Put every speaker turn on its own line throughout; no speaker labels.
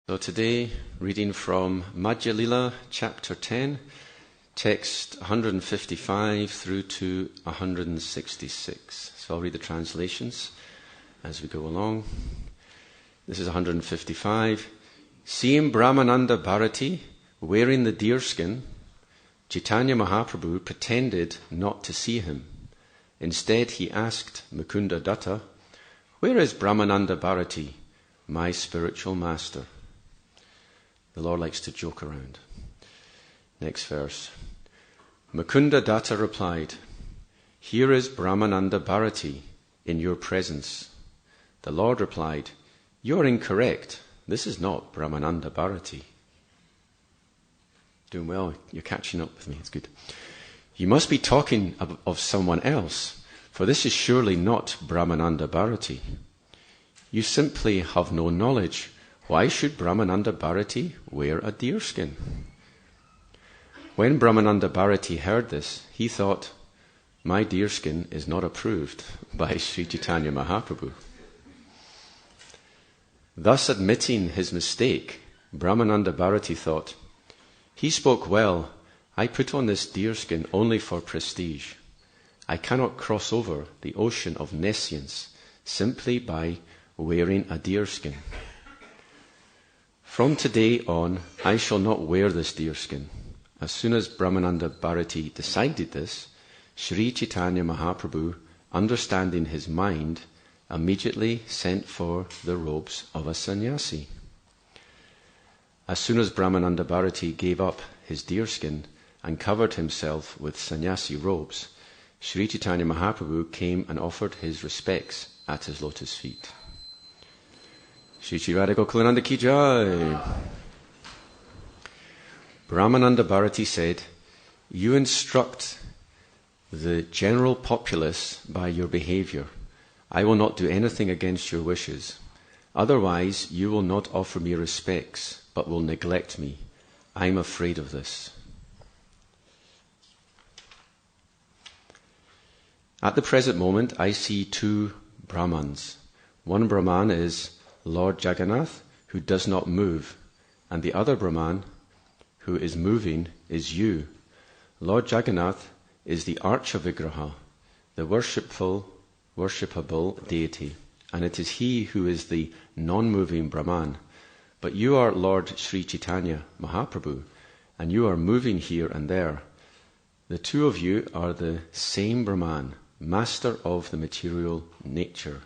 So today, reading from Madhya Lila chapter 10, text 155 through to 166. So I'll read the translations as we go along. This is 155. Seeing Brahmananda Bharati wearing the deerskin, Chaitanya Mahaprabhu pretended not to see him. Instead, he asked Mukunda Datta, "Where is Brahmananda Bharati, my spiritual master?" The Lord likes to joke around. Next verse. Mukunda Datta replied, "Here is Brahmananda Bharati in your presence." The Lord replied, "You are incorrect. This is not Brahmananda Bharati." Doing well, you're catching up with me, it's good. "You must be talking of someone else, for this is surely not Brahmananda Bharati. You simply have no knowledge. Why should Brahmananda Bharati wear a deerskin?" When Brahmananda Bharati heard this, he thought, "My deerskin is not approved by Sri Chaitanya Mahaprabhu." Thus admitting his mistake, Brahmananda Bharati thought, "He spoke well. I put on this deerskin only for prestige. I cannot cross over the ocean of nescience simply by wearing a deerskin. From today on, I shall not wear this deerskin." As soon as Brahmananda Bharati decided this, Sri Chaitanya Mahaprabhu, understanding his mind, immediately sent for the robes of a sannyasi. As soon as Brahmananda Bharati gave up his deerskin and covered himself with sannyasi robes, Sri Chaitanya Mahaprabhu came and offered his respects at his lotus feet. Shri Shri Radha Gokulananda Ki Jai. Brahmananda Bharati said, "You instruct the general populace by your behavior. I will not do anything against your wishes. Otherwise, you will not offer me respects, but will neglect me. I am afraid of this." At the present moment, I see two Brahmans. One Brahman is Lord Jagannath, who does not move, and the other Brahman, who is moving, is you. Lord Jagannath is the Archa Vigraha, the worshipable deity, and it is he who is the non-moving Brahman. But you are Lord Sri Chaitanya Mahaprabhu, and you are moving here and there. The two of you are the same Brahman, master of the material nature.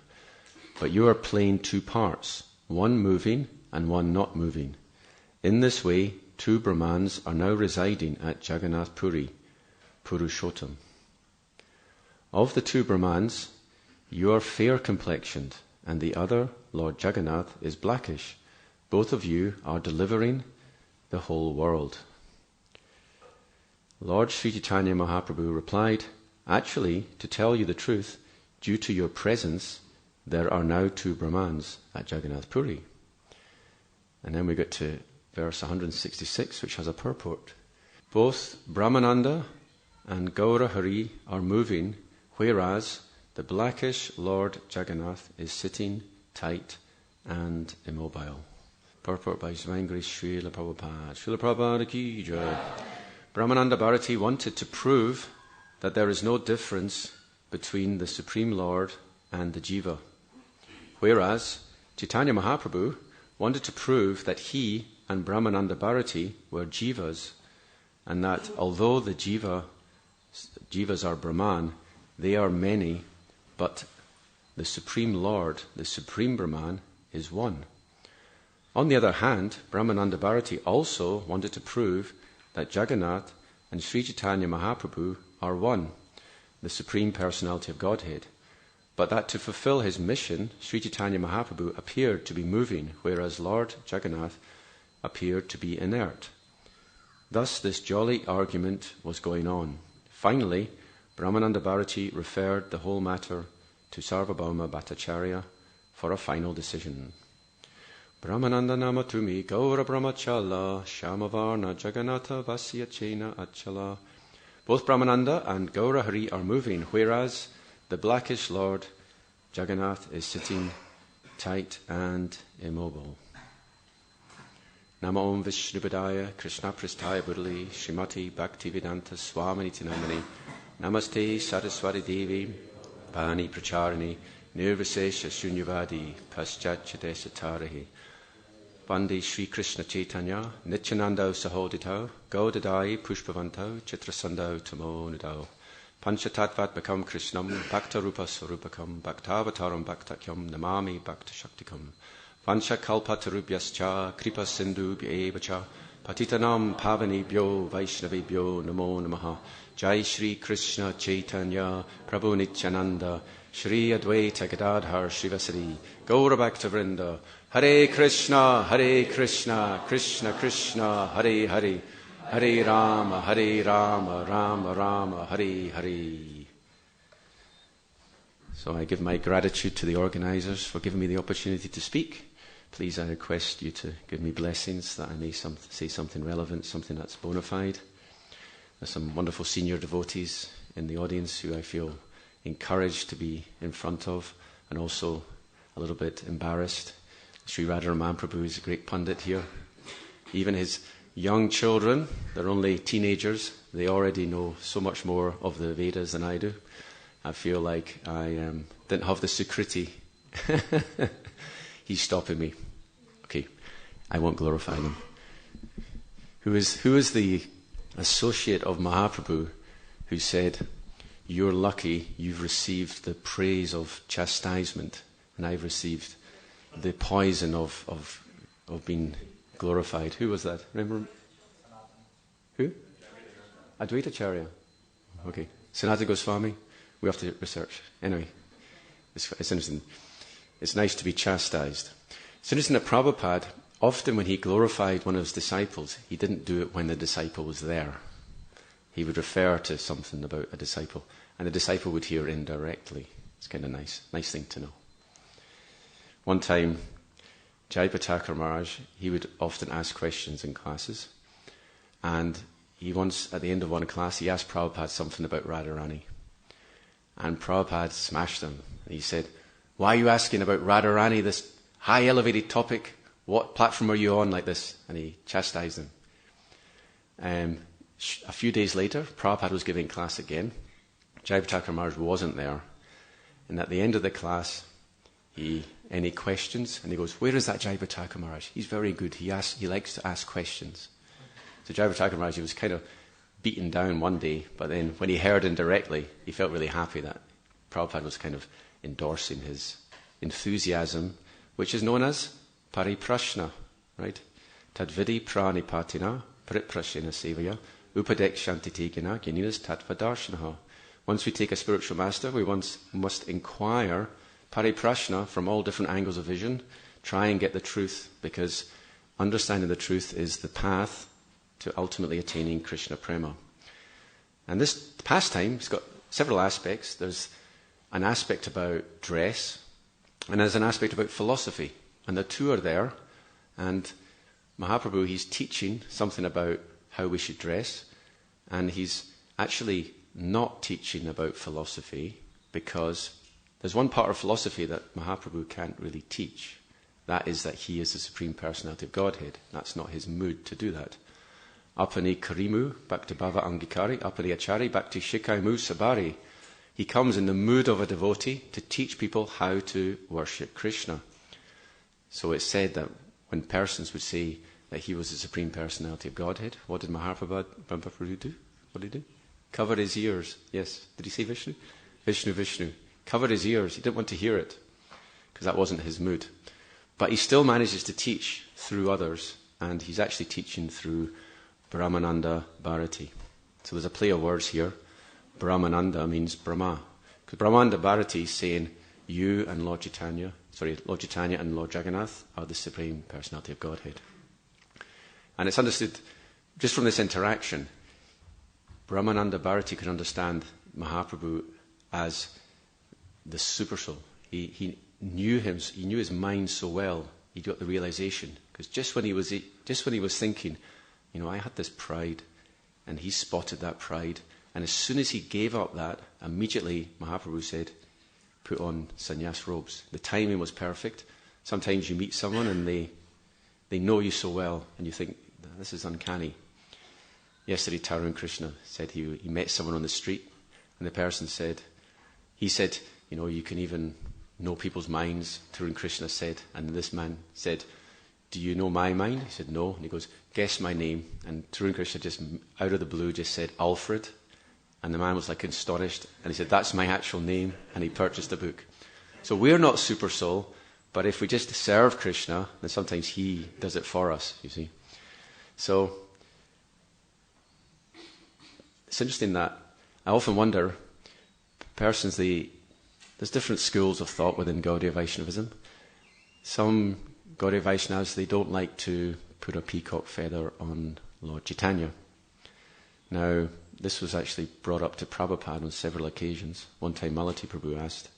But you are playing two parts, one moving and one not moving. In this way, two Brahmans are now residing at Jagannath Puri, Purushottam. Of the two Brahmans, you are fair-complexioned, and the other, Lord Jagannath, is blackish. Both of you are delivering the whole world. Lord Sri Chaitanya Mahaprabhu replied, "Actually, to tell you the truth, due to your presence, there are now two Brahmans at Jagannath Puri." And then we get to verse 166, which has a purport. Both Brahmananda and Gaura Hari are moving, whereas the blackish Lord Jagannath is sitting tight and immobile. Purport by His Divine Grace Srila Prabhupada. Srila Prabhupada Ki Jai. Brahmananda Bharati wanted to prove that there is no difference between the Supreme Lord and the Jiva, whereas Chaitanya Mahaprabhu wanted to prove that he and Brahmananda Bharati were Jivas, and that although the Jivas are Brahman, they are many, but the Supreme Lord, the Supreme Brahman, is one. On the other hand, Brahmananda Bharati also wanted to prove that Jagannath and Sri Chaitanya Mahaprabhu are one, the Supreme Personality of Godhead, but that to fulfill his mission, Sri Chaitanya Mahaprabhu appeared to be moving, whereas Lord Jagannath appeared to be inert. Thus this jolly argument was going on. Finally, Brahmananda Bharati referred the whole matter to Sarvabhauma Bhattacharya for a final decision. Brahmananda nama tumi gaura brahmachala shamavarna jagannatha vasya chena achala. Both Brahmananda and Gaura Hari are moving, whereas the blackish Lord Jagannath is sitting tight and immobile. Nama Om Vishnubadaya Krishna Prasthaya Budali Srimati Bhaktivedanta Swaminiti Namani Namaste Saraswati Devi Bhani Pracharini Nirvisesha Shunyavadi Paschachadesha Tarahi Bandi Sri Krishna Chaitanya Nityananda Sahoditao Gaudadai Pushpavantao Chitrasandao Tamo Nidao Panchatattvat Bakam Krishnam Bhakta Rupa Sarupakam Bhaktavataram Bhaktakyam Namami Bhakta Shaktikam Vancha Kalpatarubhyascha Kripa Sindhu Bhyevacha Patitanam Pavanebhyo Vaishnavebhyo Namo Namaha Jai Shri Krishna Chaitanya Prabhu Nityananda Shri Advaita Gadadhar Srivasadi Gaura Bhakta Vrinda Hare Krishna Krishna Krishna Hare Hare Hare Rama Rama Rama Hare Hare. So I give my gratitude to the organizers for giving me the opportunity to speak. Please, I request you to give me blessings that I may say something relevant, something that's bona fide. There's some wonderful senior devotees in the audience who I feel encouraged to be in front of, and also a little bit embarrassed. Sri Radharaman Prabhu is a great pundit here. Even his young children, they're only teenagers, they already know so much more of the Vedas than I do. I feel like I didn't have the Sukriti. He's stopping me. Okay, I won't glorify them. Who is the associate of Mahaprabhu who said, "You're lucky you've received the praise of chastisement, and I've received the poison of being glorified"? Who was that? Remember? Who? Advaita Acharya. Okay. Sanatana Goswami. We have to research. Anyway, it's interesting. It's nice to be chastised. It's interesting that Prabhupada, often when he glorified one of his disciples, he didn't do it when the disciple was there. He would refer to something about a disciple, and the disciple would hear indirectly. It's kind of nice thing to know. One time, Jayapataka Maharaj, he would often ask questions in classes, and he once, at the end of one class, he asked Prabhupada something about Radharani. And Prabhupada smashed him. He said, "Why are you asking about Radharani, this high elevated topic? What platform are you on like this?" And he chastised him. A few days later, Prabhupada was giving class again. Jayapataka Maharaj wasn't there. And at the end of the class, any questions? And he goes, "Where is that Jayapataka Maharaj? He's very good. He likes to ask questions." So Jayapataka Maharaj, he was kind of beaten down one day, but then when he heard indirectly, he felt really happy that Prabhupada was kind of endorsing his enthusiasm, which is known as pariprashna, right? Tadvidi pranipatina pariprashena sevaya upadekshantitegina geninas tatvadarshanaha. Once we take a spiritual master, we must inquire pariprashna from all different angles of vision, try and get the truth, because understanding the truth is the path to ultimately attaining Krishna Prema. And this pastime has got several aspects. There's an aspect about dress, and there's an aspect about philosophy. And the two are there. And Mahaprabhu, he's teaching something about how we should dress, and he's actually not teaching about philosophy, because there's one part of philosophy that Mahaprabhu can't really teach. That is that he is the Supreme Personality of Godhead. That's not his mood to do that. Apani karimu bhakti bhava angikari, apani achari bhakti shikaimu sabari. He comes in the mood of a devotee to teach people how to worship Krishna. So it's said that when persons would say that he was the Supreme Personality of Godhead, what did Mahaprabhu do? What did he do? Cover his ears. Yes. Did he say Vishnu? Vishnu. Covered his ears. He didn't want to hear it, because that wasn't his mood. But he still manages to teach through others, and he's actually teaching through Brahmananda Bharati. So there's a play of words here. Brahmananda means Brahma. Because Brahmananda Bharati is saying, you and Lord Chaitanya and Lord Jagannath are the Supreme Personality of Godhead. And it's understood, just from this interaction, Brahmananda Bharati could understand Mahaprabhu as the super soul. He knew him. He knew his mind so well. He got the realization, because just when he was thinking, I had this pride, and he spotted that pride, and as soon as he gave up that, immediately Mahaprabhu said, "Put on sannyas robes." The timing was perfect. Sometimes you meet someone and they They know you so well, and you think, this is uncanny. Yesterday, Tarun Krishna said he met someone on the street, and the person said, you can even know people's minds, Tarun Krishna said, and this man said, do you know my mind? He said, no. And he goes, guess my name. And Tarun Krishna just, out of the blue, just said, Alfred. And the man was like astonished, and he said, that's my actual name, and he purchased the book. So we're not super soul, but if we just serve Krishna, then sometimes he does it for us, you see. So it's interesting that I often wonder, there's different schools of thought within Gaudiya Vaishnavism. Some Gaudiya Vaishnavas, they don't like to put a peacock feather on Lord Chaitanya. Now, this was actually brought up to Prabhupada on several occasions. One time Malati Prabhu asked,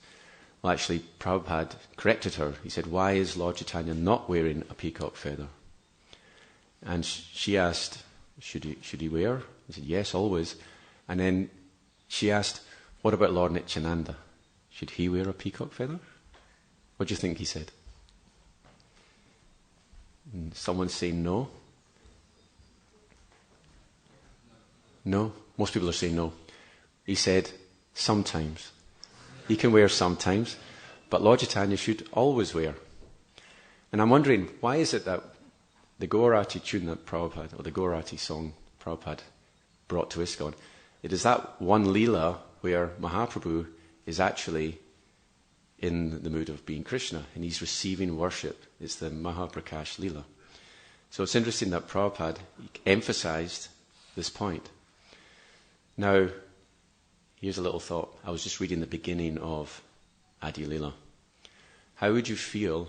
well, actually, Prabhupada corrected her. He said, why is Lord Chaitanya not wearing a peacock feather? And she asked, should he wear? He said, yes, always. And then she asked, what about Lord Nityananda? Should he wear a peacock feather? What do you think he said? Someone saying no? No? Most people are saying no. He said, sometimes. He can wear sometimes, but Lord Chaitanya should always wear. And I'm wondering, why is it that the Gaurati tune that Prabhupada, or the Gaurati song Prabhupada brought to ISKCON, it is that one Leela where Mahaprabhu is actually in the mood of being Krishna, and he's receiving worship. It's the Mahaprakash Leela. So it's interesting that Prabhupada emphasized this point. Now, here's a little thought. I was just reading the beginning of Adi Leela. How would you feel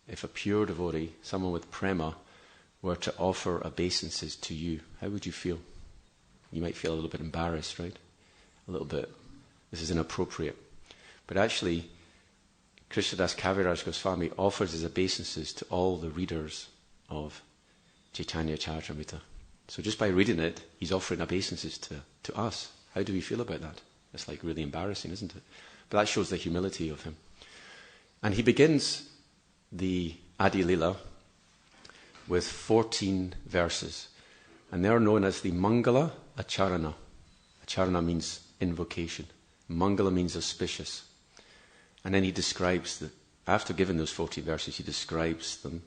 if a pure devotee, someone with prema, were to offer obeisances to you? How would you feel? You might feel a little bit embarrassed, right? A little bit, this is inappropriate. But actually, Krishnadas Kaviraj Goswami offers his obeisances to all the readers of Chaitanya Charitamrita. So just by reading it, he's offering obeisances to us. How do we feel about that? It's like really embarrassing, isn't it? But that shows the humility of him. And he begins the Adi Leela with 14 verses. And they're known as the Mangala Acharana. Acharana means invocation. Mangala means auspicious. And then he describes, after giving those 14 verses, he describes them.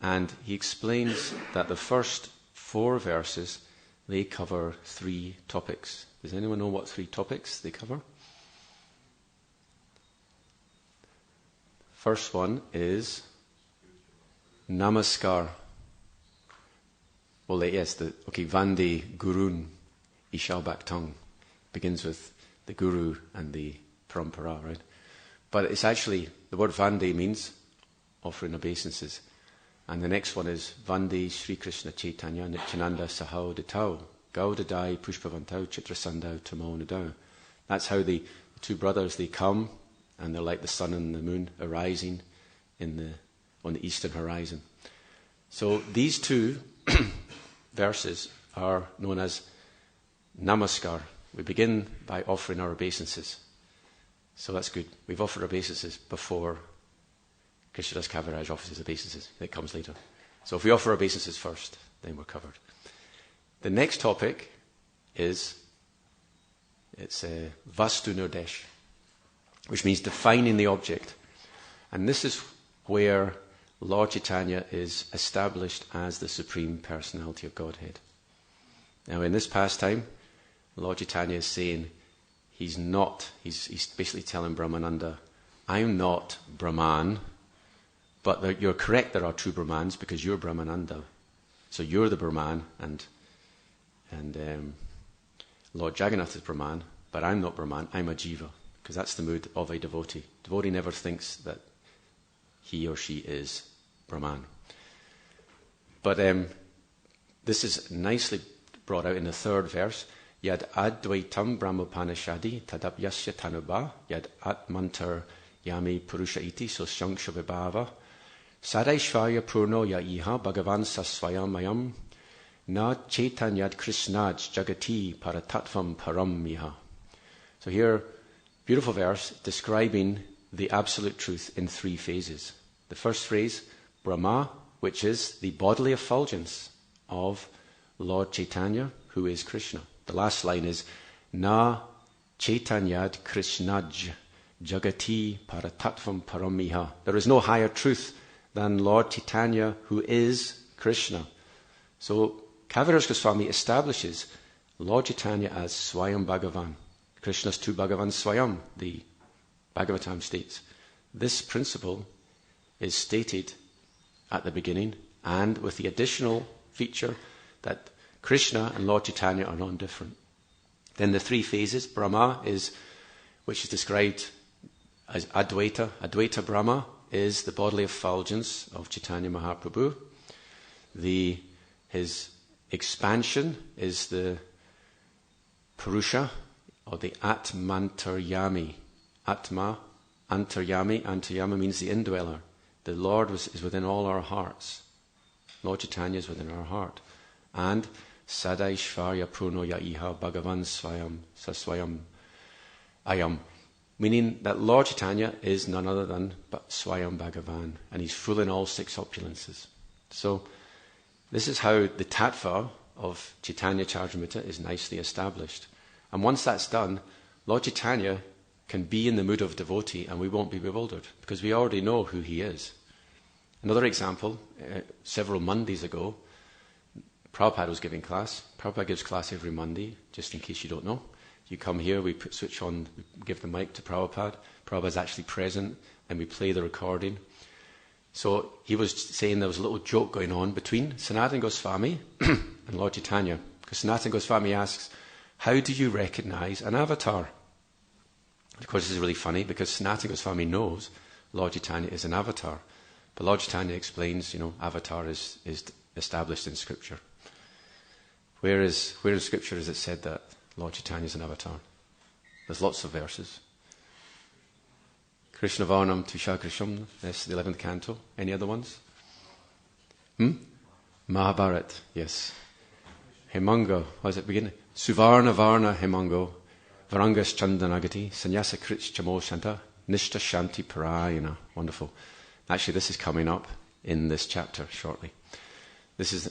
And he explains that the first 4 verses, they cover 3 topics. Does anyone know what 3 topics they cover? First one is Namaskar. Well, yes, Vande Gurun Ishal Bhaktang begins with the Guru and the Parampara, right? But it's actually, the word Vande means offering obeisances. And the next one is Vande Sri Krishna Chaitanya Nityananda Sahau Ditau Gaudadai Pushpavantau Chitrasandau Tamau Nadau. That's how the 2 brothers, they come, and they're like the sun and the moon arising on the eastern horizon. So these 2 verses are known as Namaskar. We begin by offering our obeisances. So that's good. We've offered obeisances before Krishnadas Kaviraj offers his obeisances. It comes later. So if we offer obeisances first, then we're covered. The next topic is, Vastu Nirdesh, which means defining the object. And this is where Lord Chaitanya is established as the Supreme Personality of Godhead. Now in this pastime, Lord Chaitanya is saying he's basically telling Brahmananda, I'm not Brahman, but you're correct, there are 2 Brahmans because you're Brahmananda. So you're the Brahman and Lord Jagannath is Brahman, but I'm not Brahman, I'm a Jiva, because that's the mood of a devotee. Devotee never thinks that he or she is Brahman. But this is nicely brought out in the 3rd verse. Yad advaitam brahmopanishadi tadapyasya tanubha yad atmantar yami purusha iti sosyangsha vibhava sadaishvaya purno ya iha bhagavan sasvayamayam na chaitanyad krishnaj jagati paratatvam param miha. So here, beautiful verse describing the absolute truth in 3 phases. The first phrase, Brahma, which is the bodily effulgence of Lord Chaitanya, who is Krishna. The last line is Na Chaitanyad Krishnaj Jagati Paratatvam Paramiha. There is no higher truth than Lord Chaitanya, who is Krishna. So Kaviraj Goswami establishes Lord Chaitanya as Swayam Bhagavan. Krishna's tu Bhagavan Swayam, the Bhagavatam states. This principle is stated at the beginning, and with the additional feature that Krishna and Lord Chaitanya are non-different. Then the three phases, Brahma which is described as Advaita. Advaita Brahma is the bodily effulgence of Chaitanya Mahaprabhu. His expansion is the Purusha, or the Atmantaryami. Atma, Antaryami means the indweller. The Lord is within all our hearts. Lord Chaitanya is within our heart. And Sadaishvarya Prunoya Iha Bhagavan Swayam Saswayam Ayam. Meaning that Lord Chaitanya is none other than Swayam Bhagavan. And he's full in all six opulences. So this is how the tattva of Chaitanya Charitamrita is nicely established. And once that's done, Lord Chaitanya can be in the mood of devotee and we won't be bewildered because we already know who he is. Another example, several Mondays ago, Prabhupada was giving class. Prabhupada gives class every Monday, just in case you don't know. You come here, we switch on, we give the mic to Prabhupada. Prabhupada's actually present and we play the recording. So he was saying there was a little joke going on between Sanatana Goswami and Lord Chaitanya. Because Sanatana Goswami asks, how do you recognize an avatar? Of course, this is really funny because Sanatana Goswami knows Lord Chaitanya is an avatar. But Lord Chaitanya explains, avatar is established in Scripture. Where in Scripture is it said that Lord Chaitanya is an avatar? There's lots of verses. Krishna Varnam Tusha Krisham, that's the 11th canto. Any other ones? Mahabharat, yes. Hemanga, how does it begin? Suvarna Varna Hemango, Varangas Chandanagati, Sannyasa Krich Chamo Shanta, Nishta Shanti Parayana. Wonderful. Actually, this is coming up in this chapter shortly. This is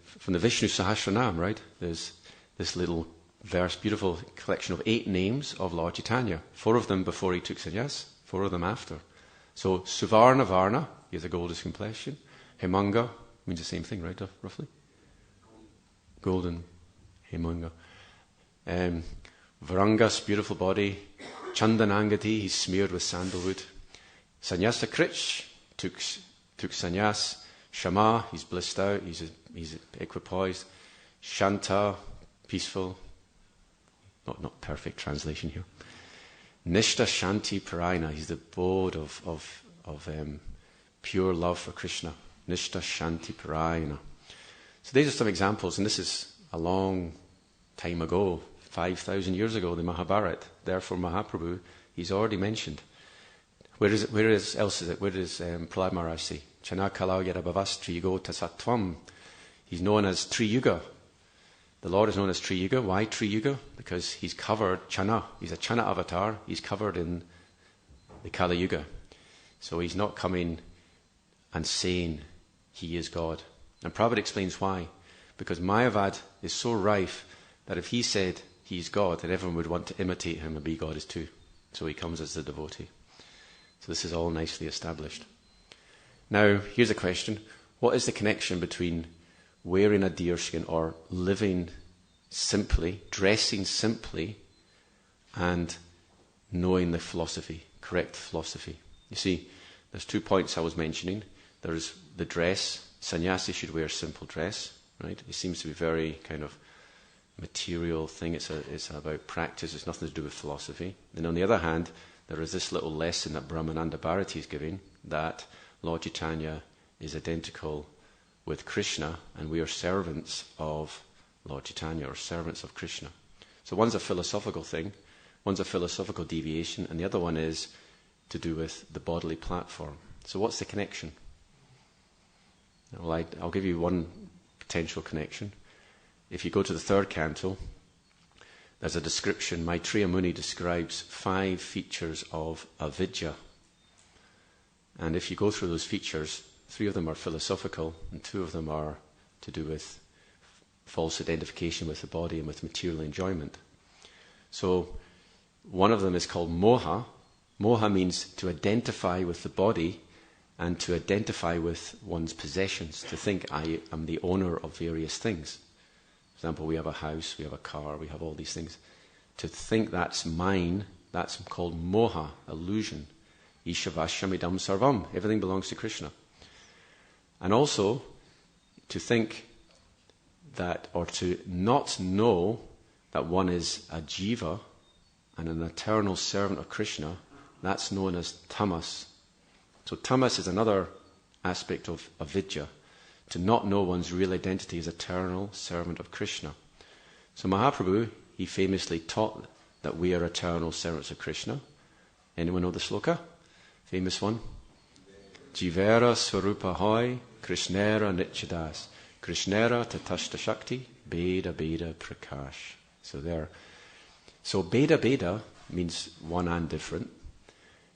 from the Vishnu Sahasranam, right? There's this little verse, beautiful collection of 8 names of Lord Chaitanya. 4 of them before he took sannyas, 4 of them after. So, Suvarna Varna, he has a goldish complexion. Hemanga means the same thing, right, roughly? Golden, Hemanga. Varangas, beautiful body. Chandanangati, he's smeared with sandalwood. Sannyasa Krich took sannyas. Shama, he's blissed out, he's equipoised. Shanta, peaceful. Not perfect translation here. Nishta Shanti Parayana, he's the abode of pure love for Krishna. Nishta Shanti Parayana. So these are some examples, and this is a long time ago, 5,000 years ago, the Mahabharata. Therefore, Mahaprabhu, he's already mentioned. Where else is it? Where does Prahlad Maharaj say? Chanakalau Yarabhavas Triyugo Tasatvam. He's known as Triyuga. The Lord is known as Triyuga. Why Triyuga? Because he's covered Chana. He's a Chana avatar. He's covered in the Kali Yuga. So he's not coming and saying he is God. And Prabhupada explains why. Because Mayavad is so rife that if he said he's God, then everyone would want to imitate him and be God too. So he comes as the devotee. So this is all nicely established. Now, here's a question. What is the connection between wearing a deerskin or living simply, dressing simply, and knowing the philosophy, correct philosophy? You see, there's 2 points I was mentioning. There's the dress. Sannyasi should wear simple dress, right? It seems to be very kind of material thing. It's about practice. It's nothing to do with philosophy. Then on the other hand, there is this little lesson that Brahmananda Bharati is giving, that Lord Chaitanya is identical with Krishna and we are servants of Lord Chaitanya, or servants of Krishna. So one's a philosophical thing, one's a philosophical deviation, and the other one is to do with the bodily platform. So what's the connection? Well, I'll give you one potential connection. If you go to the 3rd canto, there's a description. Maitreya Muni describes 5 features of avidya. And if you go through those features, 3 of them are philosophical, and 2 of them are to do with false identification with the body and with material enjoyment. So one of them is called moha. Moha means to identify with the body and to identify with one's possessions, to think I am the owner of various things. For example, we have a house, we have a car, we have all these things. To think that's mine, that's called moha, illusion. Ishavashamidam sarvam, everything belongs to Krishna. And also, to think that, or to not know that one is a jiva and an eternal servant of Krishna, that's known as tamas. So tamas is another aspect of avidya, to not know one's real identity as eternal servant of Krishna. So Mahaprabhu, he famously taught that we are eternal servants of Krishna. Anyone know the sloka? Famous one. Jivera swarupa hoy, Krishnera nityadas, Krishnera tatashta shakti, beda beda prakash. So there. So beda beda means one and different.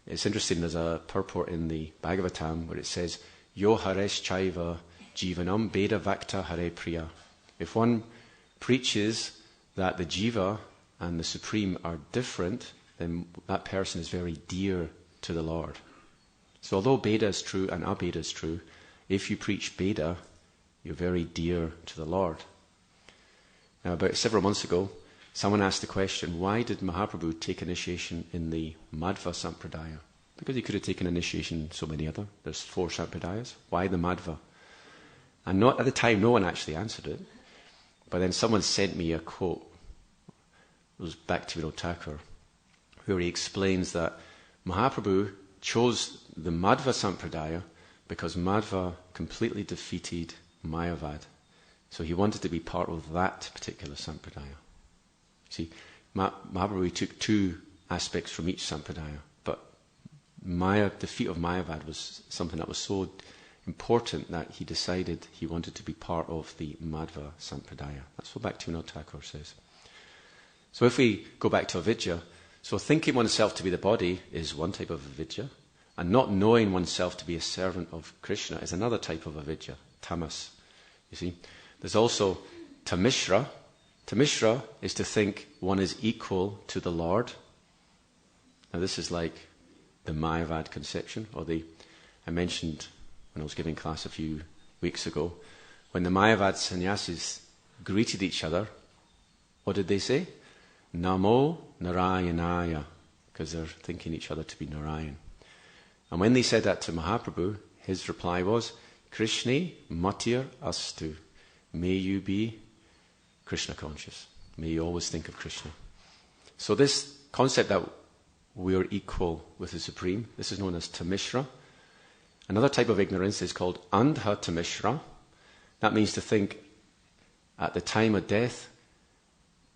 It's interesting, there's a purport in the Bhagavatam where it says, Yo haresh chaiva jivanam beda vakta hare priya. If one preaches that the jiva and the Supreme are different, then that person is very dear to the Lord. So although Beda is true and Abeda is true, if you preach Beda, you're very dear to the Lord. Now, about several months ago, someone asked the question, why did Mahaprabhu take initiation in the Madhva Sampradaya? Because he could have taken initiation in so many other. There's 4 Sampradayas. Why the Madhva? And not at the time, no one actually answered it. But then someone sent me a quote. It was Bhaktivinoda Thakur, where he explains that Mahaprabhu chose the Madhva Sampradaya because Madhva completely defeated Mayavad. So he wanted to be part of that particular Sampradaya. See, Mahaprabhu took 2 aspects from each Sampradaya, but the defeat of Mayavad was something that was so important that he decided he wanted to be part of the Madhva Sampradaya. That's what Bhaktivinoda Thakur says. So if we go back to avidya, so thinking oneself to be the body is one type of avidya, and not knowing oneself to be a servant of Krishna is another type of avidya, tamas. You see, there's also tamishra. Tamishra is to think one is equal to the Lord. Now this is like the Mayavad conception, I mentioned when I was giving class a few weeks ago, when the Mayavad sannyasis greeted each other, what did they say? Namo Narayanaya, because they're thinking each other to be Narayan. And when they said that to Mahaprabhu, his reply was, Krishna matir astu. May you be Krishna conscious. May you always think of Krishna. So this concept that we are equal with the Supreme, this is known as tamishra. Another type of ignorance is called andha tamishra. That means to think at the time of death,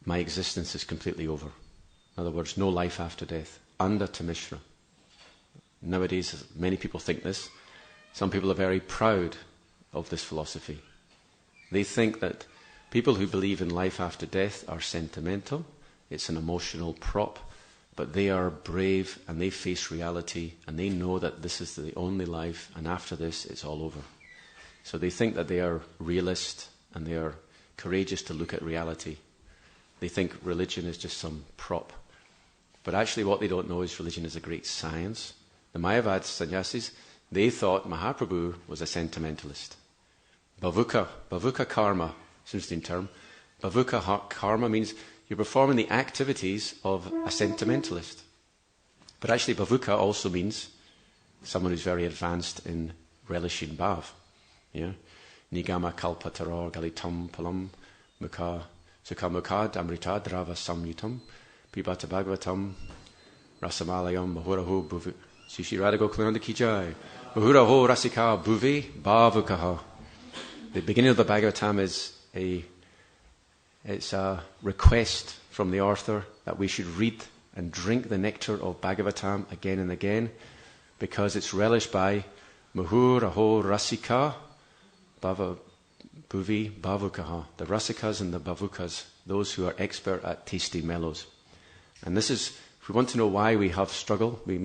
my existence is completely over. In other words, no life after death. Andha tamishra. Nowadays, many people think this. Some people are very proud of this philosophy. They think that people who believe in life after death are sentimental. It's an emotional prop. But they are brave and they face reality and they know that this is the only life and after this it's all over. So they think that they are realist and they are courageous to look at reality. They think religion is just some prop. But actually what they don't know is religion is a great science. The Mayavad sannyasis, they thought Mahaprabhu was a sentimentalist. Bhavuka karma, it's an interesting term. Bhavuka karma means you're performing the activities of a sentimentalist. But actually bhavuka also means someone who's very advanced in relishing bhav. Yeah? Nigama kalpatarar galitam palam mukha sukha mukha damrita drava samyutam pibata bhagavatam rasamalayam mahuraho bhuvi. Sri Radha Gokulananda ki jai. Mahuraho rasika bhuvi bhavukaha. The beginning of the Bhagavatam is it's a request from the author that we should read and drink the nectar of Bhagavatam again and again because it's relished by Muhur Aho Rasika Bhuvi Bhavukaha, the Rasikas and the Bhavukas, those who are expert at tasting mellows. And this is, if we want to know why we have struggle, you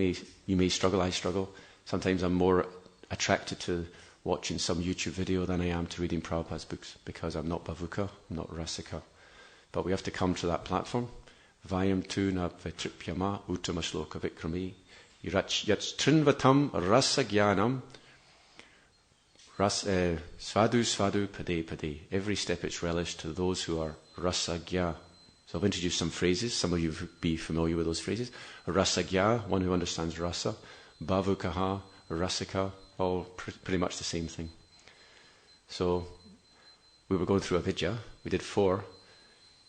may struggle, I struggle. Sometimes I'm more attracted to watching some YouTube video than I am to reading Prabhupada's books, because I'm not Bhavuka, I'm not Rasika. But we have to come to that platform. Vayam tu na vetripyama uttama shloka vikrami yats trinvatam rasa jnanam svadu svadu pade pade. Every step it's relished to those who are rasagya. So I've introduced some phrases. Some of you will be familiar with those phrases. Rasagya, one who understands rasa. Bhavukaha, rasika, all pretty much the same thing. So we were going through avidya. We did 4.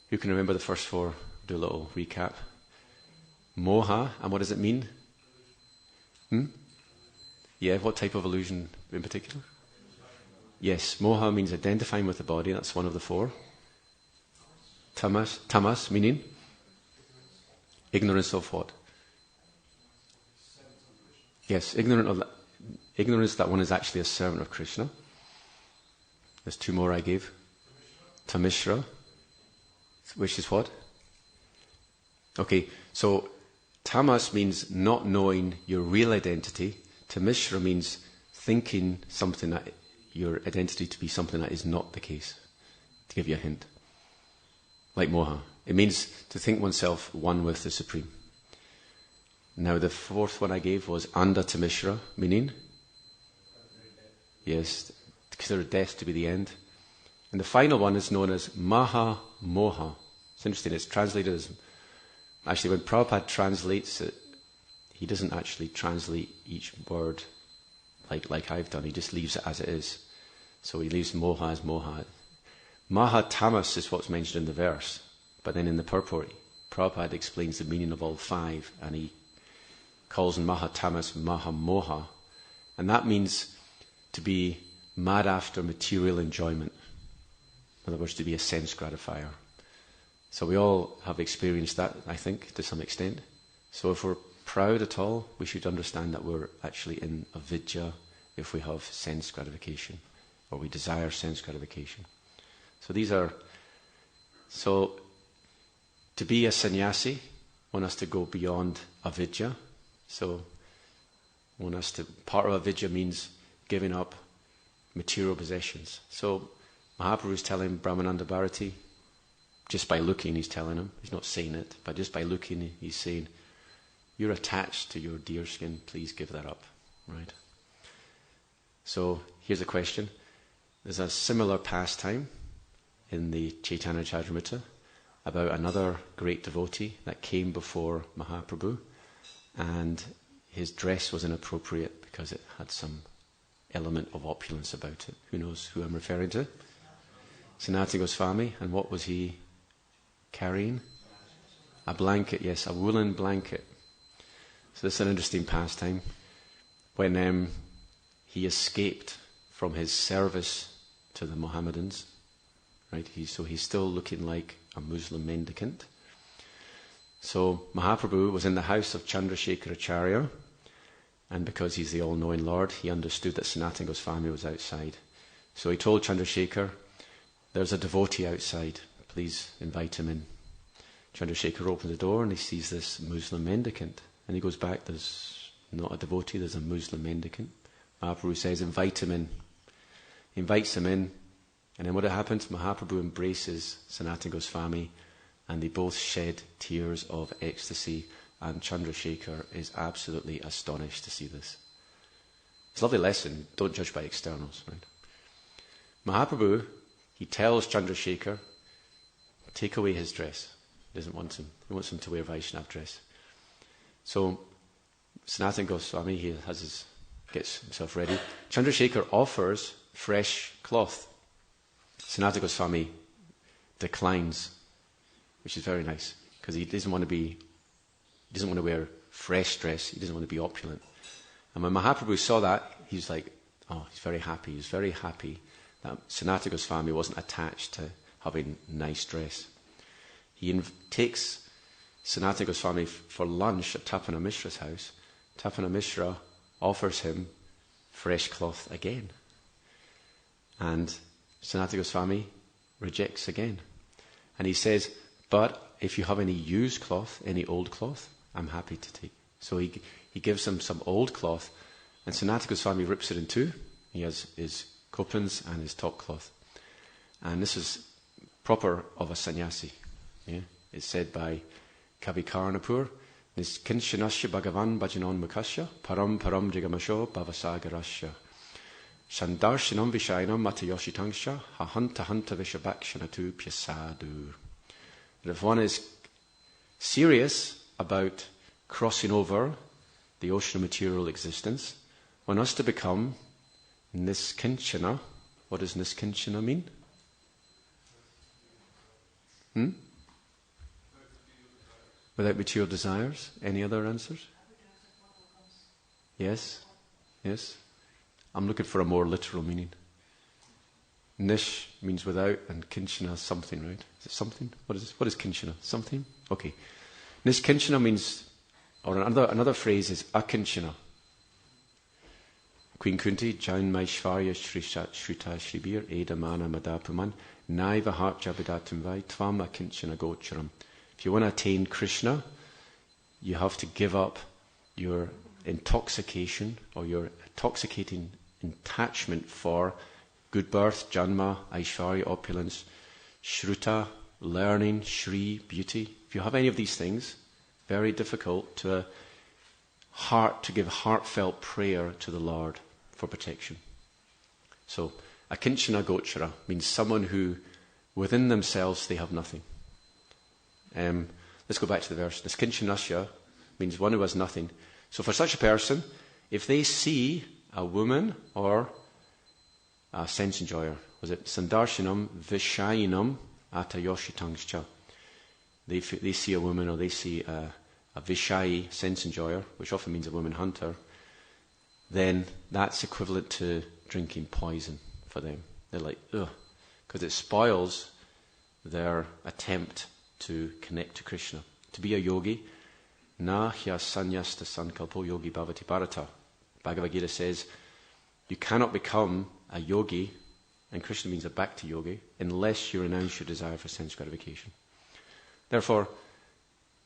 Who can remember the first 4? Do a little recap. Moha, and what does it mean? Yeah, what type of illusion in particular? Yes, moha means identifying with the body. That's one of the 4. Tamas meaning? Ignorance of what? Yes, ignorance that one is actually a servant of Krishna. There's 2 more I gave. Tamishra, which is what? Okay, so tamas means not knowing your real identity. Tamishra means thinking something that your identity to be something that is not the case. To give you a hint. Like moha. It means to think oneself one with the Supreme. Now the 4th one I gave was anda tamishra, meaning? Yes, consider death to be the end. And the final one is known as maha moha. It's interesting, it's translated as... Actually, when Prabhupada translates it, he doesn't actually translate each word like I've done. He just leaves it as it is. So he leaves moha as moha. Maha tamas is what's mentioned in the verse. But then in the purport, Prabhupada explains the meaning of all 5, and he calls maha tamas maha moha. And that means to be mad after material enjoyment. In other words, to be a sense gratifier. So we all have experienced that, I think, to some extent. So if we're proud at all, we should understand that we're actually in avidya if we have sense gratification, or we desire sense gratification. So to be a sannyasi, one has to go beyond avidya. So part of avidya means giving up material possessions. So Mahaprabhu is telling Brahmananda Bharati, just by looking he's telling him, he's not saying it, but just by looking he's saying, you're attached to your deer skin, please give that up. Right? So here's a question. There's a similar pastime in the Chaitanya Charitamrita about another great devotee that came before Mahaprabhu, and his dress was inappropriate because it had some element of opulence about it. Who knows who I'm referring to? Sanatana Goswami. And what was he carrying? A blanket, yes, a woolen blanket. So this is an interesting pastime. When he escaped from his service to the Mohammedans, right? He's still looking like a Muslim mendicant. So Mahaprabhu was in the house of Chandrasekharacharya, and because he's the all-knowing Lord, he understood that Sanatana Goswami was outside. So he told Chandrasekhar, there's a devotee outside, please invite him in. Chandrasekhar opens the door and he sees this Muslim mendicant. And he goes back, there's not a devotee, there's a Muslim mendicant. Mahaprabhu says, invite him in. He invites him in, and then what happens? Mahaprabhu embraces Sanatana Goswami, and they both shed tears of ecstasy, and Chandrasekhar is absolutely astonished to see this. It's a lovely lesson, don't judge by externals. Right? Mahaprabhu, he tells Chandrasekhar, take away his dress. He doesn't want him. He wants him to wear Vaishnava dress. So Sanatana Goswami, gets himself ready. Chandrasekhar offers fresh cloth. Sanatana Goswami declines, which is very nice, because he doesn't want to wear fresh dress. He doesn't want to be opulent. And when Mahaprabhu saw that, he's like, oh, he's very happy. He's very happy that Sanatana Goswami wasn't attached to having nice dress. He takes Sanatana Goswami for lunch at Tapana Mishra's house. Tapana Mishra offers him fresh cloth again. And Sanatana Goswami rejects again. And he says, but if you have any used cloth, any old cloth, I'm happy to take. So he gives him some old cloth, and Sanatana Goswami rips it in two He has his kopans and his top cloth. And this is proper of a sannyasi. Yeah? It's said by Kavi Karnapur, Niskinshanasya Bhagavan Bhajanon Mukasya, Param Param Jigamasho Bhavasagarasya. Sandarshanam Vishayanam Matayoshitanksha, Hahanta Hanta Vishabhakshanatu Pyasadu. That if one is serious about crossing over the ocean of material existence, one has to become Niskinchana. What does Niskinchana mean? Without material desires. Any other answers? Yes. Yes. I'm looking for a more literal meaning. Nish means without, and kinchana something, right? Is it something? What is this? What is kinchana? Something? Okay. Niskinchana means, or another phrase is akinchana. Queen Kunti, Jain Maishvarya Shruta Shribir, Eda Mana Madapuman, Naiva Heart Jabidatum Vai, Tvam Akinchana Gocharam. If you want to attain Krishna, you have to give up your intoxication or your intoxicating attachment for good birth, janma, aishvarya, opulence, shruta, learning, shri, beauty. If you have any of these things, very difficult to give heartfelt prayer to the Lord for protection. So, akinchana gochara means someone who, within themselves, they have nothing. Let's go back to the verse. Niskinchanasya means one who has nothing. So for such a person, if they see a woman or a sense enjoyer, was it sandarshanam vishayinam atayoshitangscha? They see a woman or they see a vishayi, sense enjoyer, which often means a woman hunter, then that's equivalent to drinking poison for them. They're like, ugh, because it spoils their attempt to connect to Krishna. To be a yogi, na hya sanyasta sankalpo yogi bhavati bharata. Bhagavad Gita says, you cannot become a yogi, and Krishna means a bhakti yogi, unless you renounce your desire for sense gratification. Therefore,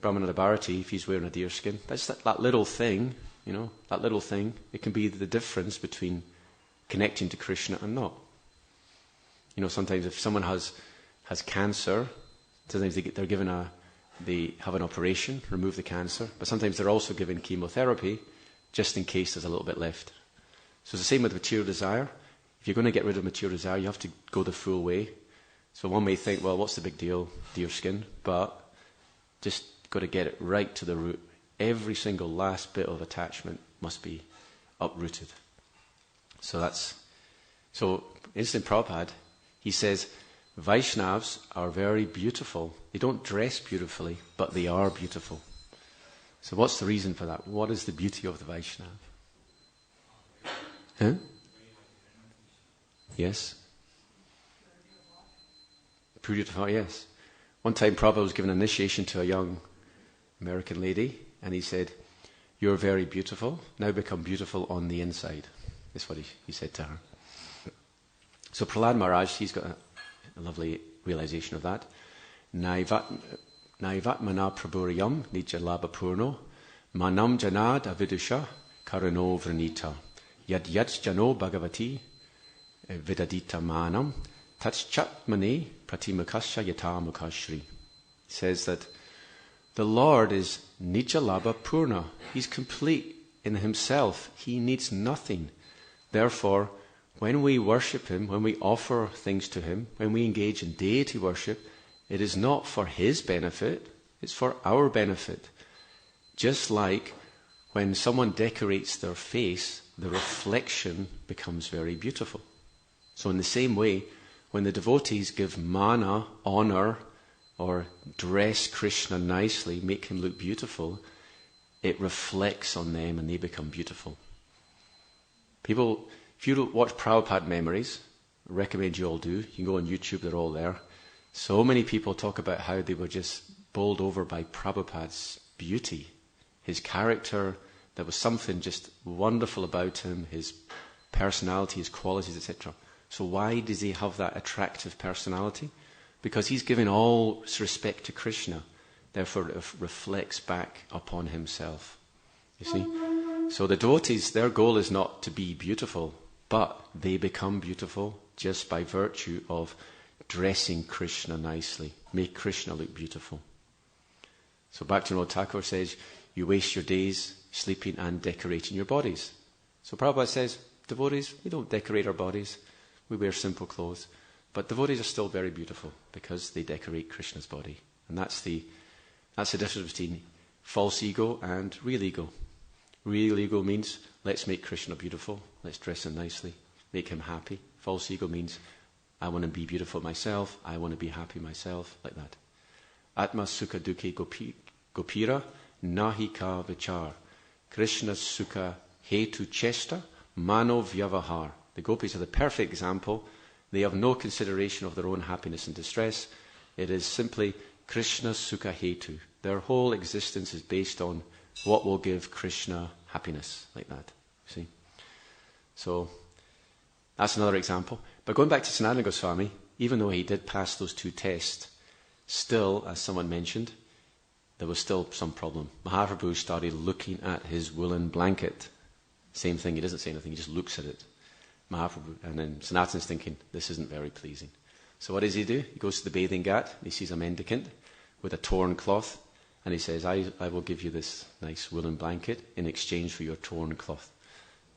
Brahmana Bharati, if he's wearing a deer skin, that's that little thing, that little thing, it can be the difference between connecting to Krishna and not. Sometimes if someone has cancer, sometimes they're given they have an operation, remove the cancer, but sometimes they're also given chemotherapy just in case there's a little bit left. So it's the same with material desire. If you're going to get rid of material desire, you have to go the full way. So one may think, well, what's the big deal, deer skin? But just got to get it right to the root. Every single last bit of attachment must be uprooted. So Instant Prabhupada, he says, Vaishnavas are very beautiful. They don't dress beautifully, but they are beautiful. So what's the reason for that? What is the beauty of the Vaishnava? Huh? Yes? Purity of heart, yes. One time Prabhupada was given initiation to a young American lady, and he said, you're very beautiful, now become beautiful on the inside. That's what he said to her. So Prahlad Maharaj, he's got a lovely realization of that. Naivat mana prabhuriyam nija labha purno manam janad avidusha karano vranita yad jano bhagavati vidadita manam tatschat mane pratimukasya yata mukashri. Says that the Lord is nija labha purna. He's complete in himself. He needs nothing. Therefore, when we worship him, when we offer things to him, when we engage in deity worship, it is not for his benefit, it's for our benefit. Just like when someone decorates their face, the reflection becomes very beautiful. So in the same way, when the devotees give mana, honor, or dress Krishna nicely, make him look beautiful, it reflects on them and they become beautiful. People, if you watch Prabhupada memories, I recommend you all do. You can go on YouTube, they're all there. So many people talk about how they were just bowled over by Prabhupada's beauty. His character, there was something just wonderful about him, his personality, his qualities, etc. So why does he have that attractive personality? Because he's given all respect to Krishna. Therefore it reflects back upon himself. You see? So the devotees, their goal is not to be beautiful. but they become beautiful just by virtue of dressing Krishna nicely. Make Krishna look beautiful. So Bhaktivinoda Thakur says, you waste your days sleeping and decorating your bodies. So Prabhupada says, devotees, we don't decorate our bodies. We wear simple clothes. But devotees are still very beautiful because they decorate Krishna's body. And that's the difference between false ego and real ego. Real ego means, let's make Krishna beautiful. Let's dress him nicely. Make him happy. False ego means, I want to be beautiful myself. I want to be happy myself. Like that. Atma sukha dukhe gopira nahi ka vichar. Krishna sukha hetu chesta mano vyavahar. The gopis are the perfect example. They have no consideration of their own happiness and distress. It is simply Krishna sukha hetu. Their whole existence is based on what will give Krishna happiness, like that. See? So, that's another example. But going back to Sanatana Goswami, even though he did pass those two tests, still, as someone mentioned, there was still some problem. Mahaprabhu started looking at his woolen blanket. Same thing, he doesn't say anything, he just looks at it. Mahaprabhu, and then Sanatana's thinking, this isn't very pleasing. So what does he do? He goes to the bathing ghat, he sees a mendicant with a torn cloth, and he says, I will give you this nice woolen blanket in exchange for your torn cloth.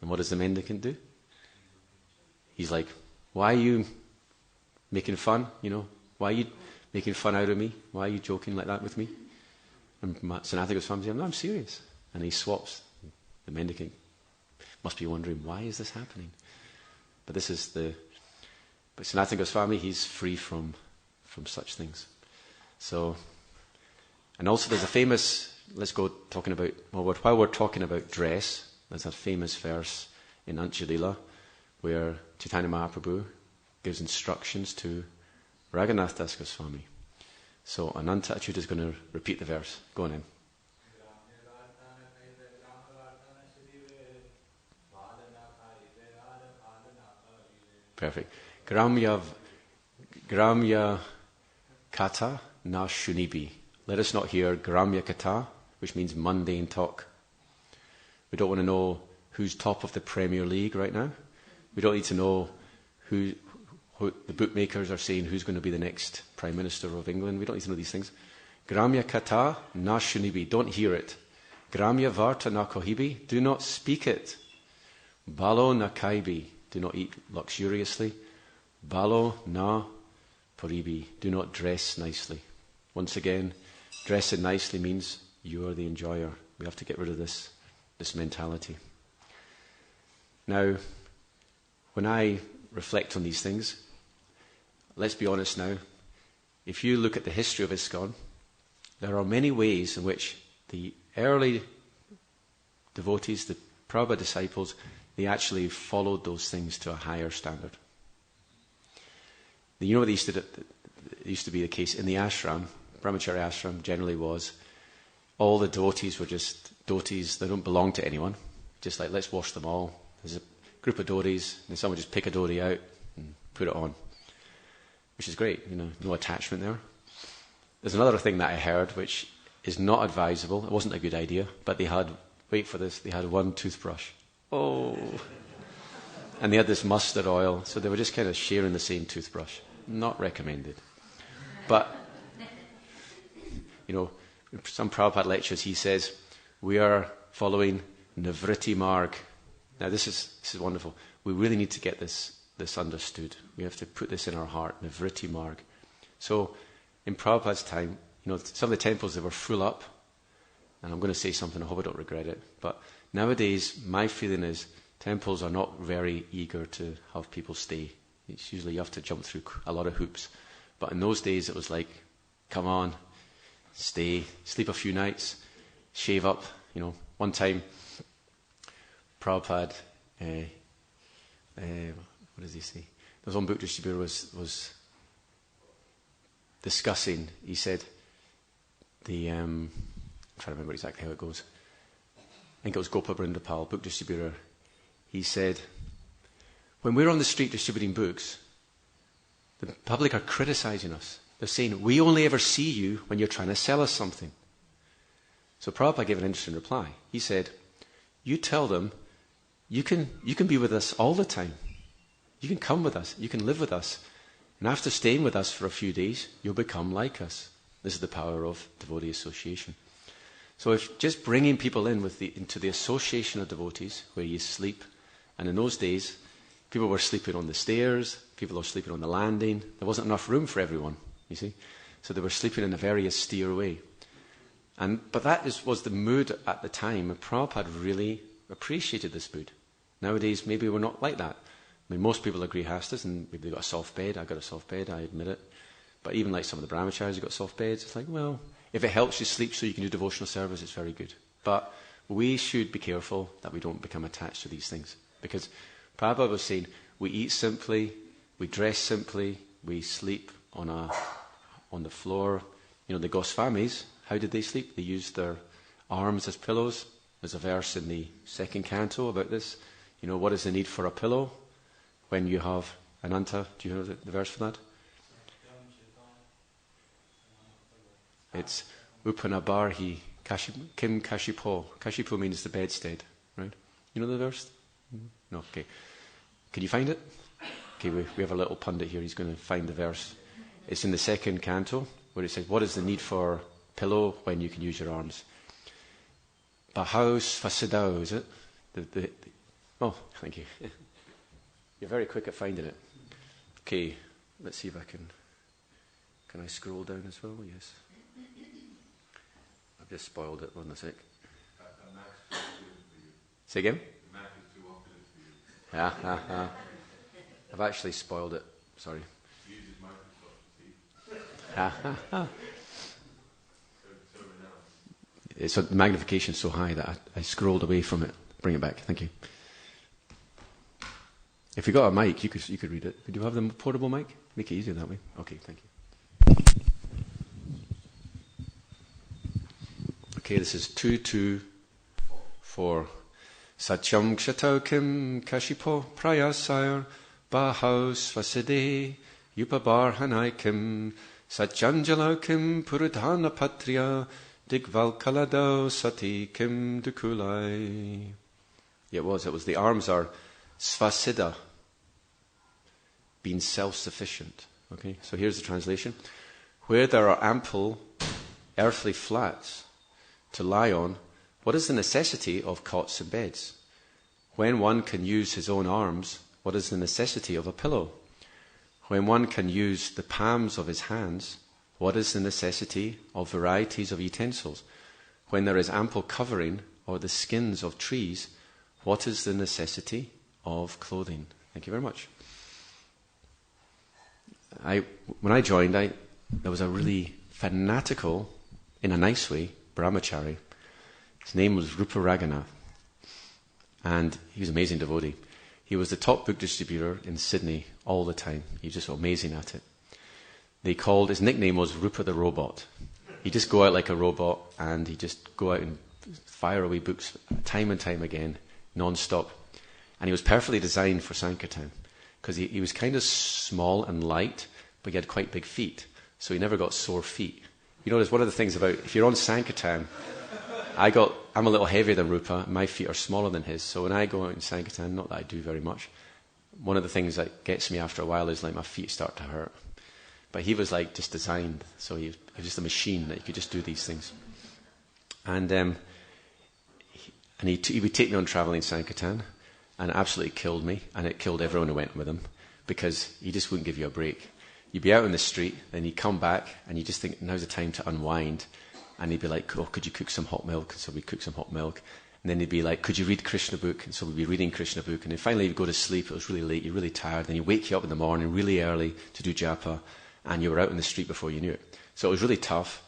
And what does the mendicant do? He's like, why are you making fun? Why are you making fun out of me? Why are you joking like that with me? And Sanatana Goswami says, no, I'm serious. And he swaps. The mendicant must be wondering, why is this happening? But but Sanatana Goswami, he's free from such things. So, and also there's a famous, let's go talking about, while we're talking about dress, there's a famous verse in Madhya Lila where Chaitanya Mahaprabhu gives instructions to Raghunath Das Goswami. So Ananta Achyuta is going to repeat the verse. Go on in. Perfect. Gramya kata na shunibi. Let us not hear Gramya kata, which means mundane talk. We don't want to know who's top of the Premier League right now. We don't need to know who the bookmakers are saying who's going to be the next Prime Minister of England. We don't need to know these things. Gramya kata na shunibi. Don't hear it. Gramya varta na kohibi. Do not speak it. Balo na kaibi. Do not eat luxuriously. Balo na paribi. Do not dress nicely. Once again, dressing nicely means you are the enjoyer. We have to get rid of this mentality. Now, when I reflect on these things, let's be honest now, if you look at the history of ISKCON, there are many ways in which the early devotees, the Prabhupada disciples, they actually followed those things to a higher standard. You know what it used to be the case in the ashram, Brahmachari ashram generally was, all the devotees were just devotees, they don't belong to anyone. Just like, let's wash them all. There's a group of devotees, and someone just pick a devotee out and put it on. Which is great, no attachment there. There's another thing that I heard, which is not advisable. It wasn't a good idea, but they had, wait for this, they had one toothbrush. Oh. And they had this mustard oil, so they were just kind of sharing the same toothbrush. Not recommended. But, some Prabhupada lectures, he says, we are following Nivritti Marg. Now this is wonderful. We really need to get this understood. We have to put this in our heart, Nivritti Marg. So, in Prabhupada's time, some of the temples, they were full up. And I'm going to say something, I hope I don't regret it. But nowadays, my feeling is temples are not very eager to have people stay. It's usually you have to jump through a lot of hoops. But in those days, it was like, come on, stay, sleep a few nights, shave up. One time, Prabhupada, what does he say? There was one book distributor was discussing, he said, I'm trying to remember exactly how it goes. I think it was Gopa Brindapal, book distributor. He said, when we're on the street distributing books, the public are criticizing us. They're saying, we only ever see you when you're trying to sell us something. So Prabhupada gave an interesting reply. He said, you tell them you can be with us all the time. You can come with us. You can live with us. And after staying with us for a few days, you'll become like us. This is the power of devotee association. So if just bringing people into the association of devotees, where you sleep, and in those days, people were sleeping on the stairs, people were sleeping on the landing. There wasn't enough room for everyone, you see. So they were sleeping in a very austere way. But that was the mood at the time, and Prabhupada really appreciated this mood. Nowadays, maybe we're not like that. I mean, most people are grihastas, and maybe they've got a soft bed. I've got a soft bed, I admit it. But even like some of the brahmacharis who've got soft beds, it's like, well, if it helps you sleep so you can do devotional service, it's very good. But we should be careful that we don't become attached to these things. Because Prabhupada was saying, we eat simply, we dress simply, we sleep on the floor. You know, the Goswamis, how did they sleep? They used their arms as pillows. There's a verse in the second canto about this. You know, what is the need for a pillow when you have Ananta? Do you know the verse for that? It's Upanabarhi Kim Kashipo. Kashipo means the bedstead, right? You know the verse? No, okay. Can you find it? Okay, we have a little pundit here. He's going to find the verse. It's in the second canto where it says, what is the need for pillow when you can use your arms? Bahaus Fasidao, is it? Oh, thank you. You're very quick at finding it. Okay, let's see if I can I scroll down as well? Yes. I've just spoiled it. One sec. Say again? The Mac is too opulent for you. I've actually spoiled it. Sorry. So the magnification is so high that I scrolled away from it. Bring it back. Thank you. If you got a mic, you could read it. Do you have the portable mic? Make it easier that way. Okay, thank you. Okay, this is 224. Satyam kshatau kim kashipo prayasayar bahaus vaside yupabar hanai kim satyanjalau kim purudhana patriya digval kaladau sati kim dukulai. Yeah, it was. The arms are svasida, being self-sufficient. Okay, so here's the translation. Where there are ample earthly flats to lie on, what is the necessity of cots and beds? When one can use his own arms, what is the necessity of a pillow? When one can use the palms of his hands, what is the necessity of varieties of utensils? When there is ample covering or the skins of trees, what is the necessity of clothing? Thank you very much. When I joined, there was a really fanatical, in a nice way, brahmachari. His name was Rupa Raghunath. And he was an amazing devotee. He was the top book distributor in Sydney all the time. He was just amazing at it. His nickname was Rupa the Robot. He'd just go out like a robot and he'd just go out and fire away books time and time again, non-stop. And he was perfectly designed for Sankirtan because he was kind of small and light, but he had quite big feet. So he never got sore feet. You know, there's one of the things about, if you're on Sankirtan, I'm a little heavier than Rupa, my feet are smaller than his, so when I go out in Sankirtan, not that I do very much, one of the things that gets me after a while is like my feet start to hurt. But he was like just designed, so he was just a machine that he could just do these things. And he would take me on travelling Sankirtan, and it absolutely killed me, and it killed everyone who went with him, because he just wouldn't give you a break. You'd be out on the street, then you'd come back, and you just think, now's the time to unwind. And he'd be like, oh, could you cook some hot milk? And so we'd cook some hot milk. And then he'd be like, could you read Krishna book? And so we'd be reading Krishna book. And then finally you'd go to sleep. It was really late. You're really tired. Then he'd wake you up in the morning really early to do japa. And you were out on the street before you knew it. So it was really tough.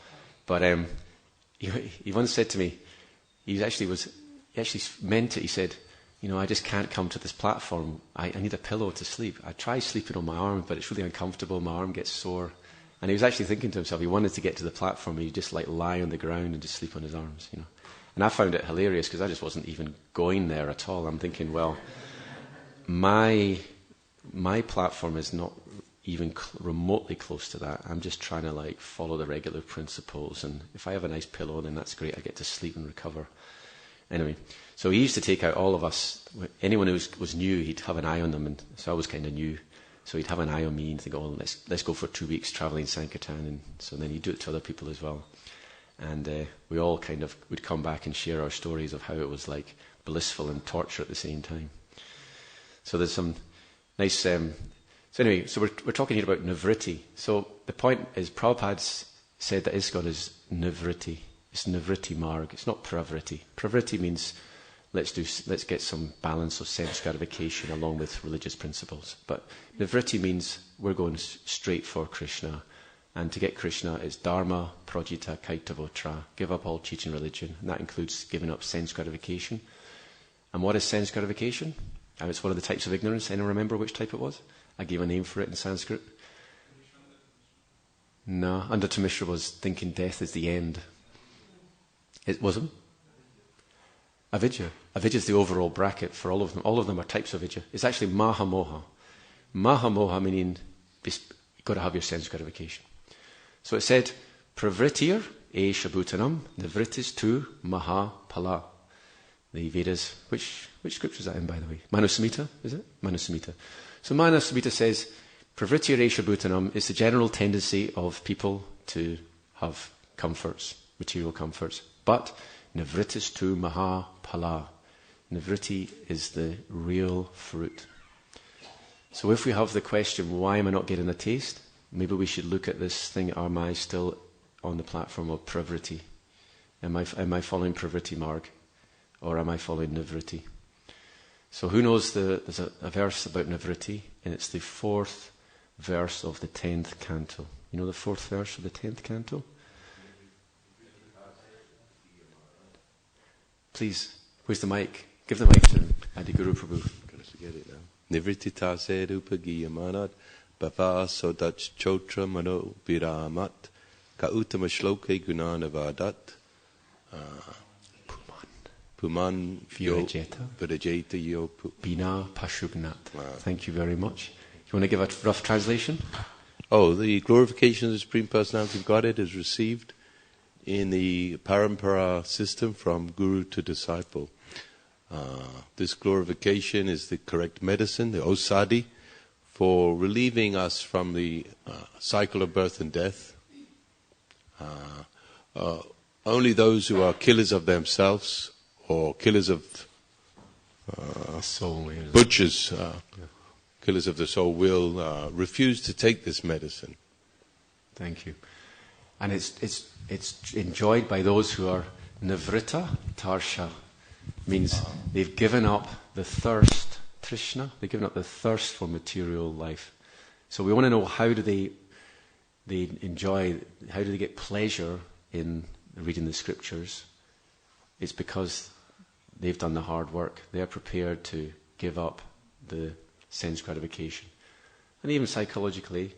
But he once said to me, he actually meant it. He said, you know, I just can't come to this platform. I need a pillow to sleep. I try sleeping on my arm, but it's really uncomfortable. My arm gets sore. And he was actually thinking to himself, he wanted to get to the platform and he'd just like lie on the ground and just sleep on his arms, you know. And I found it hilarious because I just wasn't even going there at all. I'm thinking, well, my platform is not even remotely close to that. I'm just trying to like follow the regular principles, and if I have a nice pillow, then that's great. I get to sleep and recover. Anyway, so he used to take out all of us. Anyone who was new, he'd have an eye on them, and so I was kind of new. So he'd have an eye on me and think, oh, let's go for 2 weeks travelling Sankirtan. And so then he'd do it to other people as well. And we all kind of would come back and share our stories of how it was like blissful and torture at the same time. So there's some nice... so anyway, so we're talking here about nivritti. So the point is, Prabhupada said that ISKCON is nivritti. It's nivritti marg. It's not pravritti. Pravritti means let's get some balance of sense gratification along with religious principles. But nivritti means we're going straight for Krishna. And to get Krishna is dharma, projita, kaitavotra. Give up all cheating religion. And that includes giving up sense gratification. And what is sense gratification? And it's one of the types of ignorance. Anyone remember which type it was? I gave a name for it in Sanskrit. No, under Tamishra was thinking death is the end. It wasn't? Avidya. Avidya is the overall bracket for all of them. All of them are types of avidya. It's actually mahamoha. Mahamoha meaning you've got to have your sense gratification. So it said, pravritir e shabhutanam, nivritis tu mahapala. The Vedas, which scripture is that in, by the way? Manusamhita, is it? Manusamhita. So Manusamhita says, pravritir e shabhutanam is the general tendency of people to have comforts, material comforts. But nivritis tu mahapala. Nivritti is the real fruit. So if we have the question, why am I not getting a taste? Maybe we should look at this thing, am I still on the platform of pravritti? Am I following pravritti marg? Or am I following nivritti? So who knows, there's a verse about nivritti, and it's the 4th verse of the 10th canto. You know the 4th verse of the 10th canto? Please, where's the mic? Give the mic to Adi Guru Prabhu.
I'm going to forget it now. Nivrittita serupagiyamanat bhava sodach chotra mano viramat ka uttama shloke gunanavadat puman virajeta yo
bina pashugnat. Thank you very much. You want to give a rough translation?
Oh, the glorification of the Supreme Personality of Godhead is received in the parampara system from guru to disciple. This glorification is the correct medicine, the osadi, for relieving us from the cycle of birth and death. Only those who are killers of themselves or killers of
soul,
butchers, killers of the soul, will refuse to take this medicine.
Thank you. And it's enjoyed by those who are nivritta tarsha. Means they've given up the thirst, trishna, they've given up the thirst for material life. So we want to know, how do they enjoy, how do they get pleasure in reading the scriptures? It's because they've done the hard work. They're prepared to give up the sense gratification. And even psychologically,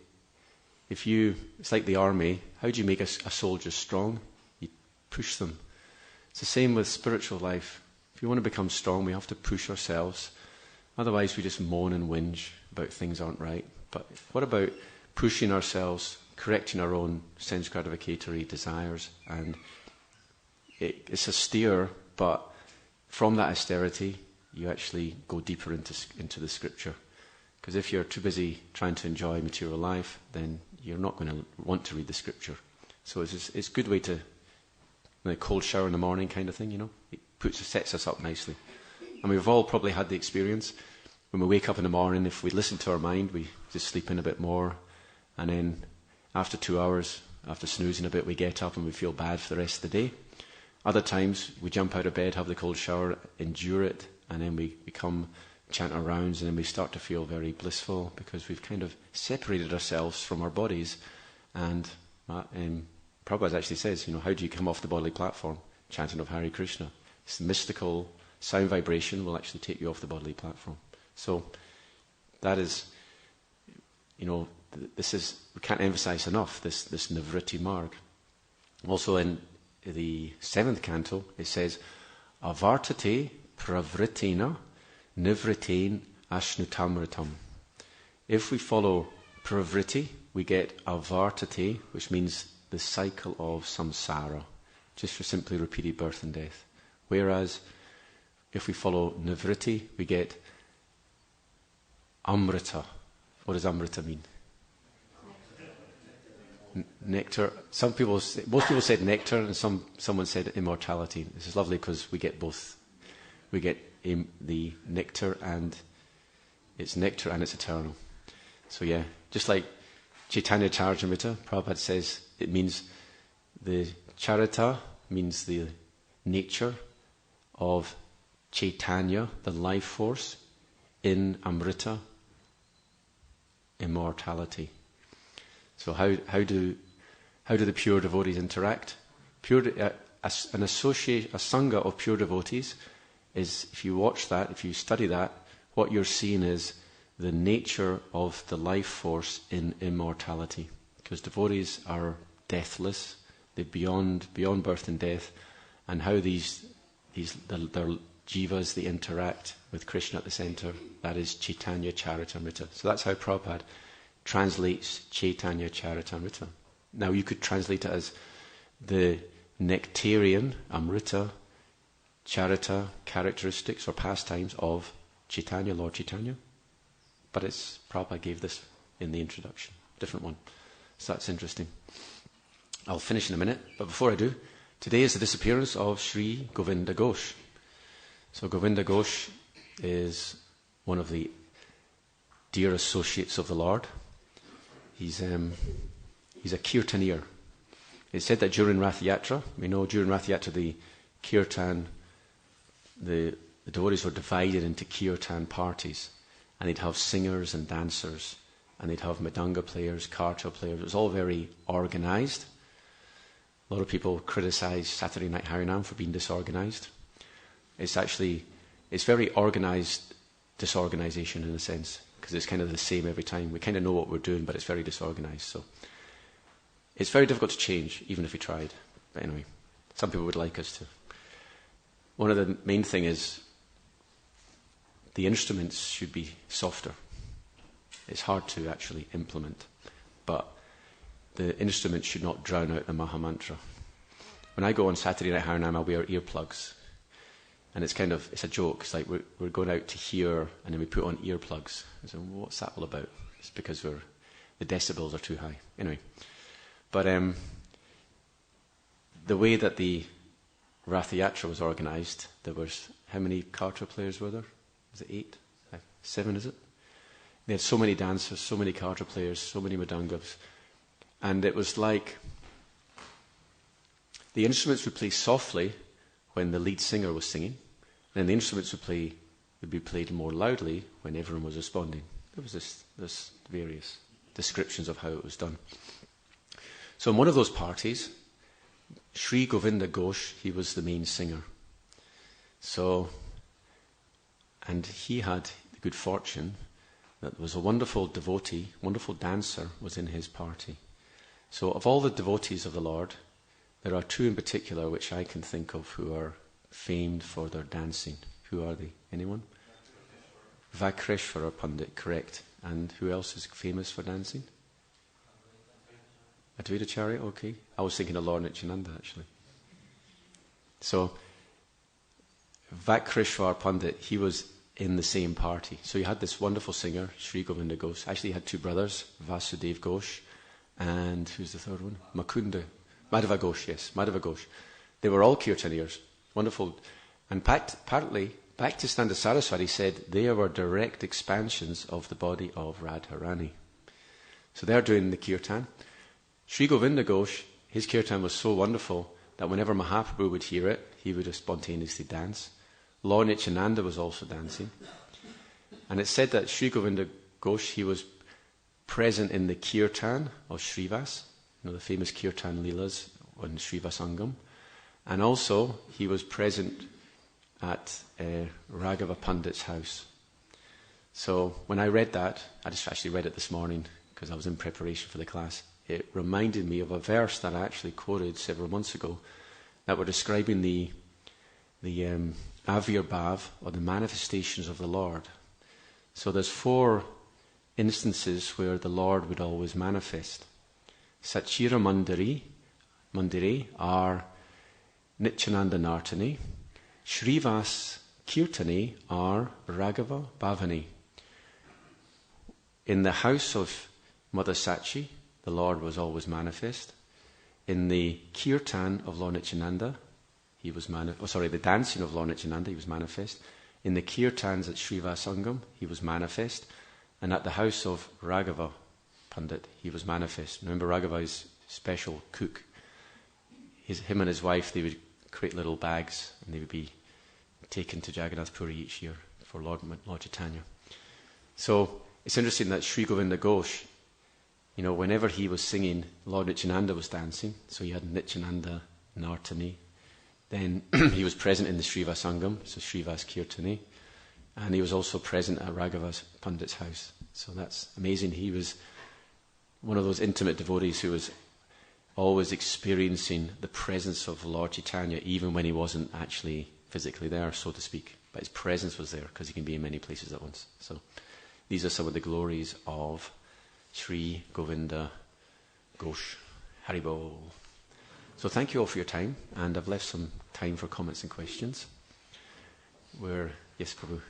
it's like the army, how do you make a soldier strong? You push them. It's the same with spiritual life. If we want to become strong, we have to push ourselves. Otherwise, we just moan and whinge about things aren't right. But what about pushing ourselves, correcting our own sense gratificatory desires? And it's austere, but from that austerity, you actually go deeper into the scripture. Because if you're too busy trying to enjoy material life, then you're not going to want to read the scripture. So it's a good way to, a cold shower in the morning kind of thing, you know. It sets us up nicely. And we've all probably had the experience. When we wake up in the morning, if we listen to our mind, we just sleep in a bit more. And then after 2 hours, after snoozing a bit, we get up and we feel bad for the rest of the day. Other times, we jump out of bed, have the cold shower, endure it, and then we come, chant our rounds, and then we start to feel very blissful because we've kind of separated ourselves from our bodies. And Prabhupada actually says, how do you come off the bodily platform? Chanting of Hare Krishna. This mystical sound vibration will actually take you off the bodily platform. So that is, this is, we can't emphasize enough, this nivritti marg. Also in the 7th canto, it says, avartate pravritena nivritain ashnutamritam. If we follow pravritti, we get avartate, which means the cycle of samsara, just for simply repeated birth and death. Whereas if we follow nivritti, we get amrita. What does amrita mean? Nectar. Most people said nectar, and someone said immortality. This is lovely because we get both. We get the nectar, and it's eternal. So yeah, just like Chaitanya Charitamrita, Prabhupada says it means the charita means the nature of Chaitanya, the life force, in Amrita, immortality. So how do the pure devotees interact? A sangha of pure devotees is, if you watch that, if you study that, what you're seeing is the nature of the life force in immortality. Because devotees are deathless, they're beyond birth and death, and how their jivas, they interact with Krishna at the centre, that is Chaitanya Charitamrita. So that's how Prabhupada translates Chaitanya Charitamrita. Now you could translate it as the nectarian, Amrita, Charita, characteristics or pastimes of Chaitanya, Lord Chaitanya. But Prabhupada gave this in the introduction, different one. So that's interesting. I'll finish in a minute, but before I do, today is the disappearance of Sri Govinda Ghosh. So Govinda Ghosh is one of the dear associates of the Lord. He's a kirtanier. It's said that during Rath Yatra, during Rath Yatra the kirtan, the devotees were divided into kirtan parties, and they'd have singers and dancers, and they'd have madanga players, karta players. It was all very organised. A lot of people criticise Saturday Night Harinam for being disorganised. It's very organised disorganisation in a sense, because it's kind of the same every time. We kind of know what we're doing, but it's very disorganised. So it's very difficult to change, even if we tried. But anyway, some people would like us to. One of the main thing is the instruments should be softer. It's hard to actually implement, but the instruments should not drown out the Mahamantra. When I go on Saturday Night Harinam, I'll wear earplugs. And it's a joke. It's like we're going out to hear, and then we put on earplugs. So what's that all about? It's because the decibels are too high. Anyway, but the way that the Rath Yatra was organised, there was, how many kartra players were there? Was it 8? 7, is it? They had so many dancers, so many kartra players, so many madangavs. And it was like the instruments would play softly when the lead singer was singing, and then the instruments would be played more loudly when everyone was responding. There was this various descriptions of how it was done. So in one of those parties, Sri Govinda Ghosh, he was the main singer. So, and he had the good fortune that there was a wonderful devotee, wonderful dancer was in his party. So of all the devotees of the Lord, there are 2 in particular which I can think of who are famed for their dancing. Who are they? Anyone? Vakreshvara Pandit, correct. And who else is famous for dancing? Advaitacharya, okay. I was thinking of Lord Nityananda, actually. So, Vakreshvara Pandit, he was in the same party. So you had this wonderful singer, Sri Govinda Ghosh. Actually, he had 2 brothers, Vasudev Ghosh, and who's the third one? Madhava Ghosh, yes, Madhava Ghosh. They were all kirtaniers, wonderful. And partly, Bhaktisiddhanta Saraswati said they were direct expansions of the body of Radharani. So they're doing the kirtan. Sri Govinda Ghosh, his kirtan was so wonderful that whenever Mahaprabhu would hear it, he would just spontaneously dance. Lord Nityananda was also dancing. And it's said that Sri Govinda Ghosh, he was present in the kirtan of Srivas, the famous kirtan Leelas on Srivasangam. And also, he was present at Raghava Pandit's house. So when I read that, I just actually read it this morning because I was in preparation for the class. It reminded me of a verse that I actually quoted several months ago that were describing the Avirbhav, or the manifestations of the Lord. So there's 4 instances where the Lord would always manifest. Sachira Mandiri are Nityananda Nartani, Srivas Kirtani are Raghava Bhavani. In the house of Mother Sachi, the Lord was always manifest. In the Kirtan of Lord Nityananda, the dancing of Lord Nityananda, he was manifest. In the Kirtans at Srivasangam, he was manifest. And at the house of Raghava Pandit, he was manifest. Remember, Raghava is special cook. Him and his wife, they would create little bags and they would be taken to Jagannath Puri each year for Lord Chaitanya. So it's interesting that Sri Govinda Ghosh, whenever he was singing, Lord Nityananda was dancing. So you had Nityananda Nartani. Then he was present in the Srivasangam, so Srivas Kirtani. And he was also present at Raghava's Pandit's house. So that's amazing. He was one of those intimate devotees who was always experiencing the presence of Lord Chaitanya, even when he wasn't actually physically there, so to speak. But his presence was there, because he can be in many places at once. So these are some of the glories of Sri Govinda Ghosh. Haribol. So thank you all for your time, and I've left some time for comments and questions. Yes, Prabhu.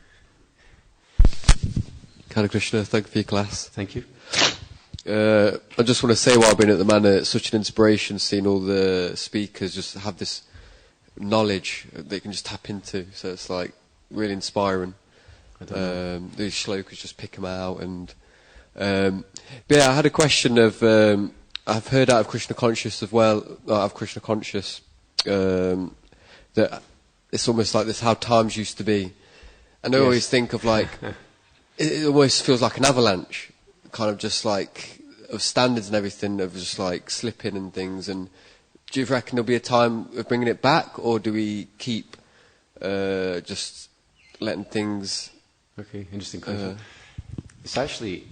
Hare Krishna, thank you for your class.
Thank you.
I just want to say, while I've been at the manor, it's such an inspiration seeing all the speakers just have this knowledge that they can just tap into. So it's like really inspiring. These shlokas, just pick them out. And but yeah, I had a question of I've heard out of Krishna Conscious as well, out of Krishna Conscious, that it's almost like this how times used to be. And I always think of like, it almost feels like an avalanche, kind of just like, of standards and everything, of just like slipping and things. And do you reckon there'll be a time of bringing it back, or do we keep just letting things...
Okay, interesting question. It's actually...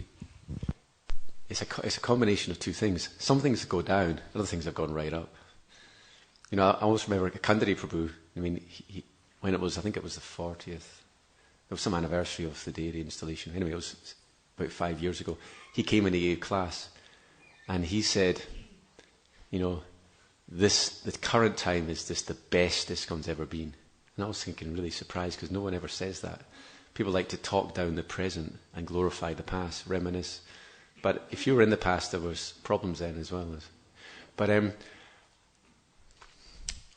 It's a combination of two things. Some things go down, other things have gone right up. I always remember Kandari Prabhu. When it was, I think it was the 40th. There was some anniversary of the day of the installation. Anyway, it was about 5 years ago. He came into a class, and he said, the current time is just the best ISKCON's ever been. And I was thinking, really surprised, because no one ever says that. People like to talk down the present and glorify the past, reminisce. But if you were in the past, there was problems then as well. But I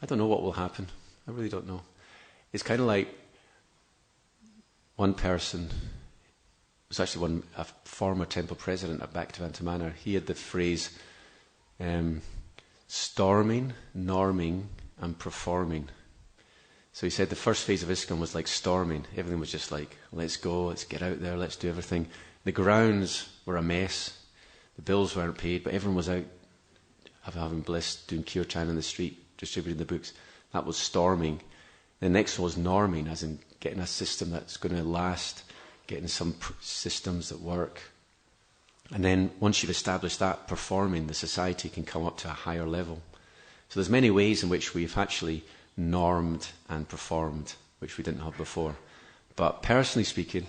don't know what will happen. I really don't know. It's kind of like one person, it was actually a former temple president at Bhaktivedanta Manor. He had the phrase, storming, norming, and performing. So he said the first phase of ISKCON was like storming. Everything was just like, let's go, let's get out there, let's do everything. The grounds were a mess. The bills weren't paid, but everyone was out having bliss, doing kirtan in the street, distributing the books. That was storming. The next was norming, as in getting a system that's going to last, getting some systems that work. And then once you've established that, performing, the society can come up to a higher level. So there's many ways in which we've actually normed and performed, which we didn't have before. But personally speaking,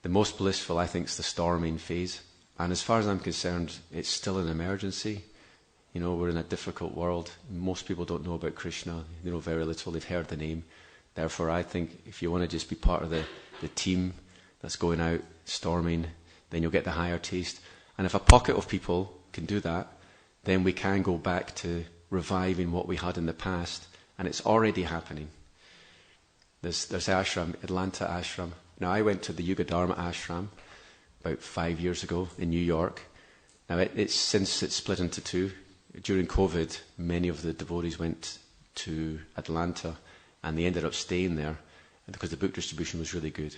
the most blissful, I think, is the storming phase. And as far as I'm concerned, it's still an emergency. We're in a difficult world. Most people don't know about Krishna. They know very little. They've heard the name. Therefore, I think if you want to just be part of the team that's going out storming, then you'll get the higher taste. And if a pocket of people can do that, then we can go back to reviving what we had in the past. And it's already happening. There's ashram, Atlanta ashram. Now, I went to the Yuga Dharma ashram about 5 years ago in New York. Now, it's split into two. During COVID, many of the devotees went to Atlanta, and they ended up staying there because the book distribution was really good.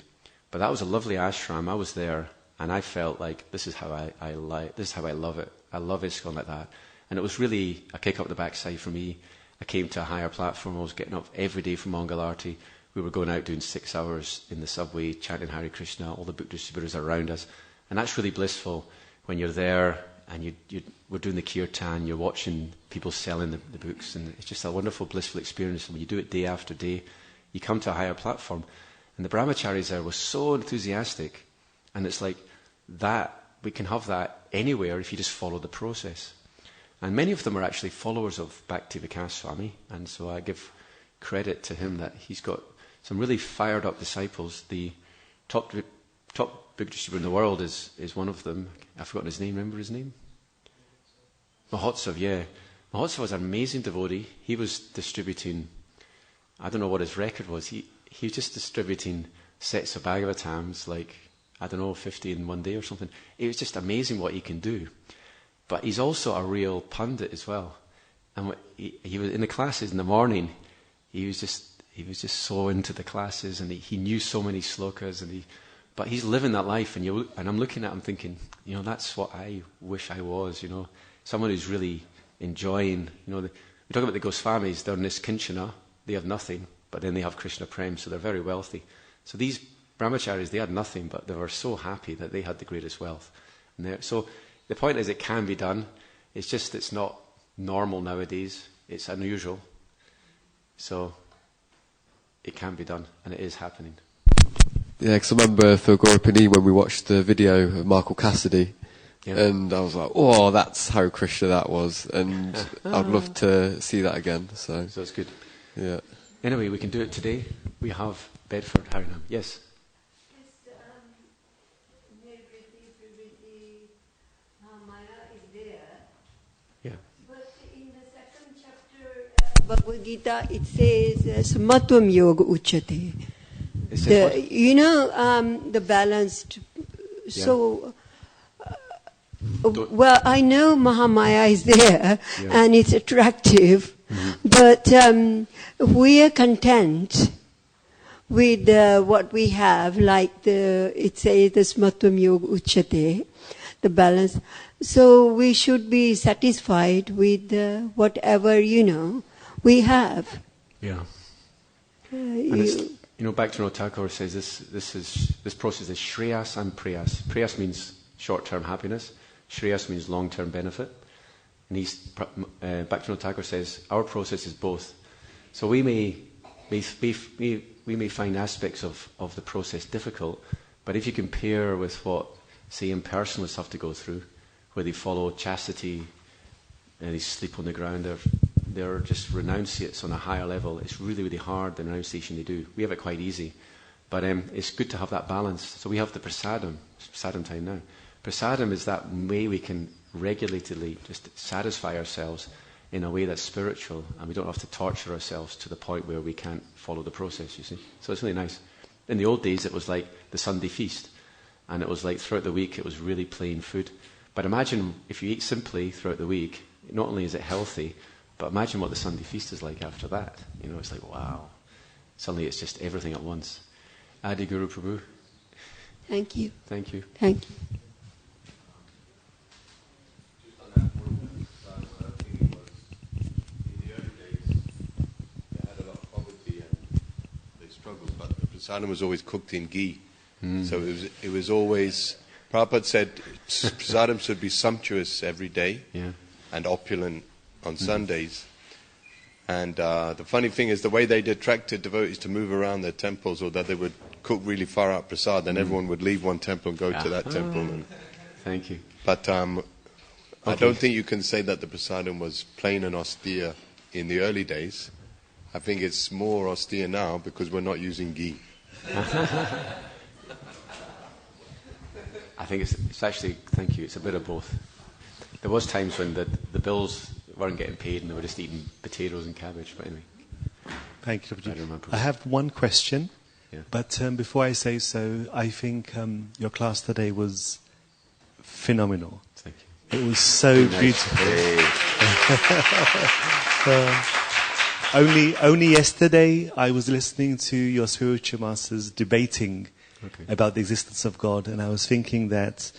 But that was a lovely ashram. I was there, and I felt like this is how I love it. I love ISKCON like that. And it was really a kick up the backside for me. I came to a higher platform. I was getting up every day for Mangalarti. We were going out doing 6 hours in the subway, chanting Hare Krishna, all the book distributors are around us. And that's really blissful when you're there and we're doing the kirtan, you're watching people selling the books, and it's just a wonderful, blissful experience. And when you do it day after day, you come to a higher platform. And the brahmacharis there were so enthusiastic. And it's like that, we can have that anywhere if you just follow the process. And many of them are actually followers of Bhakti Vikas Swami. And so I give credit to him that he's got some really fired up disciples. The top book distributor in the world is one of them. I've forgotten his name. Remember his name? Mahotsav, yeah. Mahotsav was an amazing devotee. He was distributing, I don't know what his record was. He was just distributing sets of Bhagavatams, like, I don't know, 50 in one day or something. It was just amazing what he can do. But he's also a real pundit as well. And he was in the classes in the morning. He was just so into the classes, and he knew so many slokas, but he's living that life. And I'm looking at him thinking, that's what I wish I was. Someone who's really enjoying. We talk about the Goswamis. They're niskinchana. They have nothing, but then they have Krishna Prem, so they're very wealthy. So these brahmacharis, they had nothing, but they were so happy that they had the greatest wealth. So the point is, it can be done. It's just it's not normal nowadays. It's unusual. So it can be done, and it is happening.
Yeah, because I remember for Gaurapani when we watched the video of Michael Cassidy,
Yeah.
and I was like, oh, that's Hare Krishna that was, and I'd love to see that again. So
it's good.
Yeah.
Anyway, we can do it today. We have Bedford Harinam. Yes?
Maya is there.
Yeah.
But in the second chapter Bhagavad Gita, it says Samatvam Yoga Uchate.
It says what?
The balanced.
Yeah.
So, well, I know Mahamaya is there, and it's attractive, but we are content with what we have, like it says the Smatvam Yoga Uchate, the balance. So we should be satisfied with whatever, we have.
Yeah. And it's, Bhaktivinoda Thakur says this process is shreyas and prayas. Prayas means short-term happiness. Shreyas means long-term benefit. And Bhaktivinoda Thakur says our process is both. So we may find aspects of the process difficult, but if you compare with what, say, impersonalists have to go through, where they follow chastity and they sleep on the ground, they're just renunciates on a higher level. It's really, really hard, the renunciation they do. We have it quite easy. But it's good to have that balance. So we have the prasadam. It's prasadam time now. Prasadam is that way we can regularly just satisfy ourselves in a way that's spiritual, and we don't have to torture ourselves to the point where we can't follow the process, you see. So it's really nice. In the old days, it was like the Sunday feast, and it was like throughout the week, it was really plain food. But imagine if you eat simply throughout the week, not only is it healthy, but imagine what the Sunday feast is like after that. It's like, wow. Suddenly it's just everything at once. Adi Guru Prabhu.
Thank you.
Thank you.
Thank you.
Prasadam was always cooked in ghee. So it was always, Prabhupada said, prasadam should be sumptuous every day and opulent on Sundays. And the funny thing is, the way they attracted devotees to move around their temples, or that they would cook really far out prasad, then everyone would leave one temple and go to that temple.
Thank you.
But I don't think you can say that the prasadam was plain and austere in the early days. I think it's more austere now because we're not using ghee.
I think it's actually, thank you, it's a bit of both. There was times when the bills weren't getting paid and they were just eating potatoes and cabbage, but anyway.
Thank you, Prabhuji. I have one question, but before I say so, I think your class today was phenomenal.
Thank you.
It was so beautiful. Only yesterday I was listening to your spiritual masters debating about the existence of God, and I was thinking that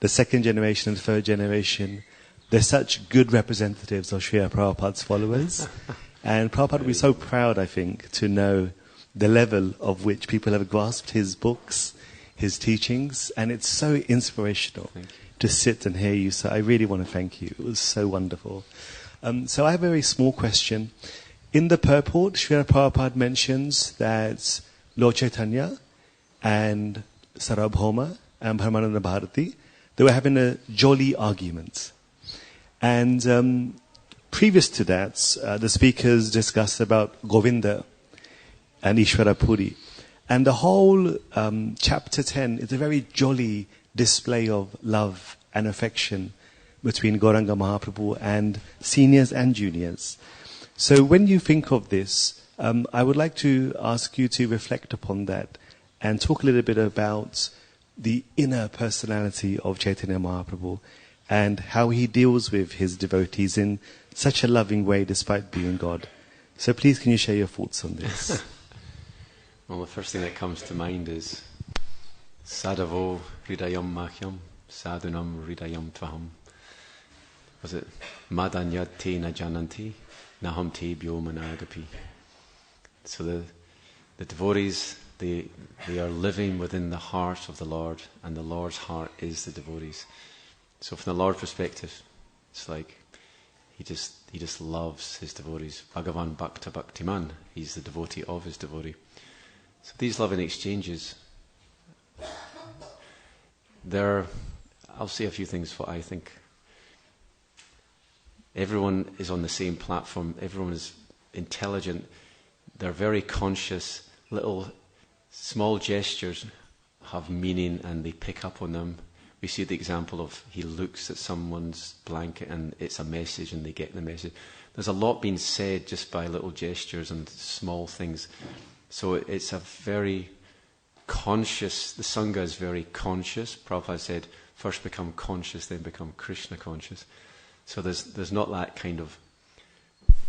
the second generation and third generation, they're such good representatives of Srila Prabhupada's followers. And Prabhupada would be so proud, I think, to know the level of which people have grasped his books, his teachings, and it's so inspirational to sit and hear you. So I really want to thank you. It was so wonderful. So I have a very small question. In the purport, Srila Prabhupada mentions that Lord Chaitanya and Sarabhoma and Brahmananda Bharati, they were having a jolly argument. And previous to that, the speakers discussed about Govinda. and Ishvara Puri. And the whole chapter 10 is a very jolly display of love and affection between Gauranga Mahaprabhu and seniors and juniors. So when you think of this, I would like to ask you to reflect upon that and talk a little bit about the inner personality of Chaitanya Mahaprabhu and how he deals with his devotees in such a loving way despite being God. So please, can you share your thoughts on this?
Well, the first thing that comes to mind is Sadhavo Hridayam Mahyam, Sadhunam Hridayam Tvaham. Was it Madanyat Te Na Jananti, Naham Te Byo Managapi? So the devotees, they are living within the heart of the Lord, and the Lord's heart is the devotees. So from the Lord's perspective, it's like he just loves his devotees. Bhagavan Bhakta Bhaktiman, he's the devotee of his devotee. So these loving exchanges, I'll say a few things what I think. Everyone is on the same platform, everyone is intelligent, they're very conscious, little small gestures have meaning and they pick up on them. We see the example of he looks at someone's blanket and it's a message and they get the message. There's a lot being said just by little gestures and small things. So it's a very conscious, the Sangha is very conscious. Prabhupada said, first become conscious, then become Krishna conscious. So there's not that kind of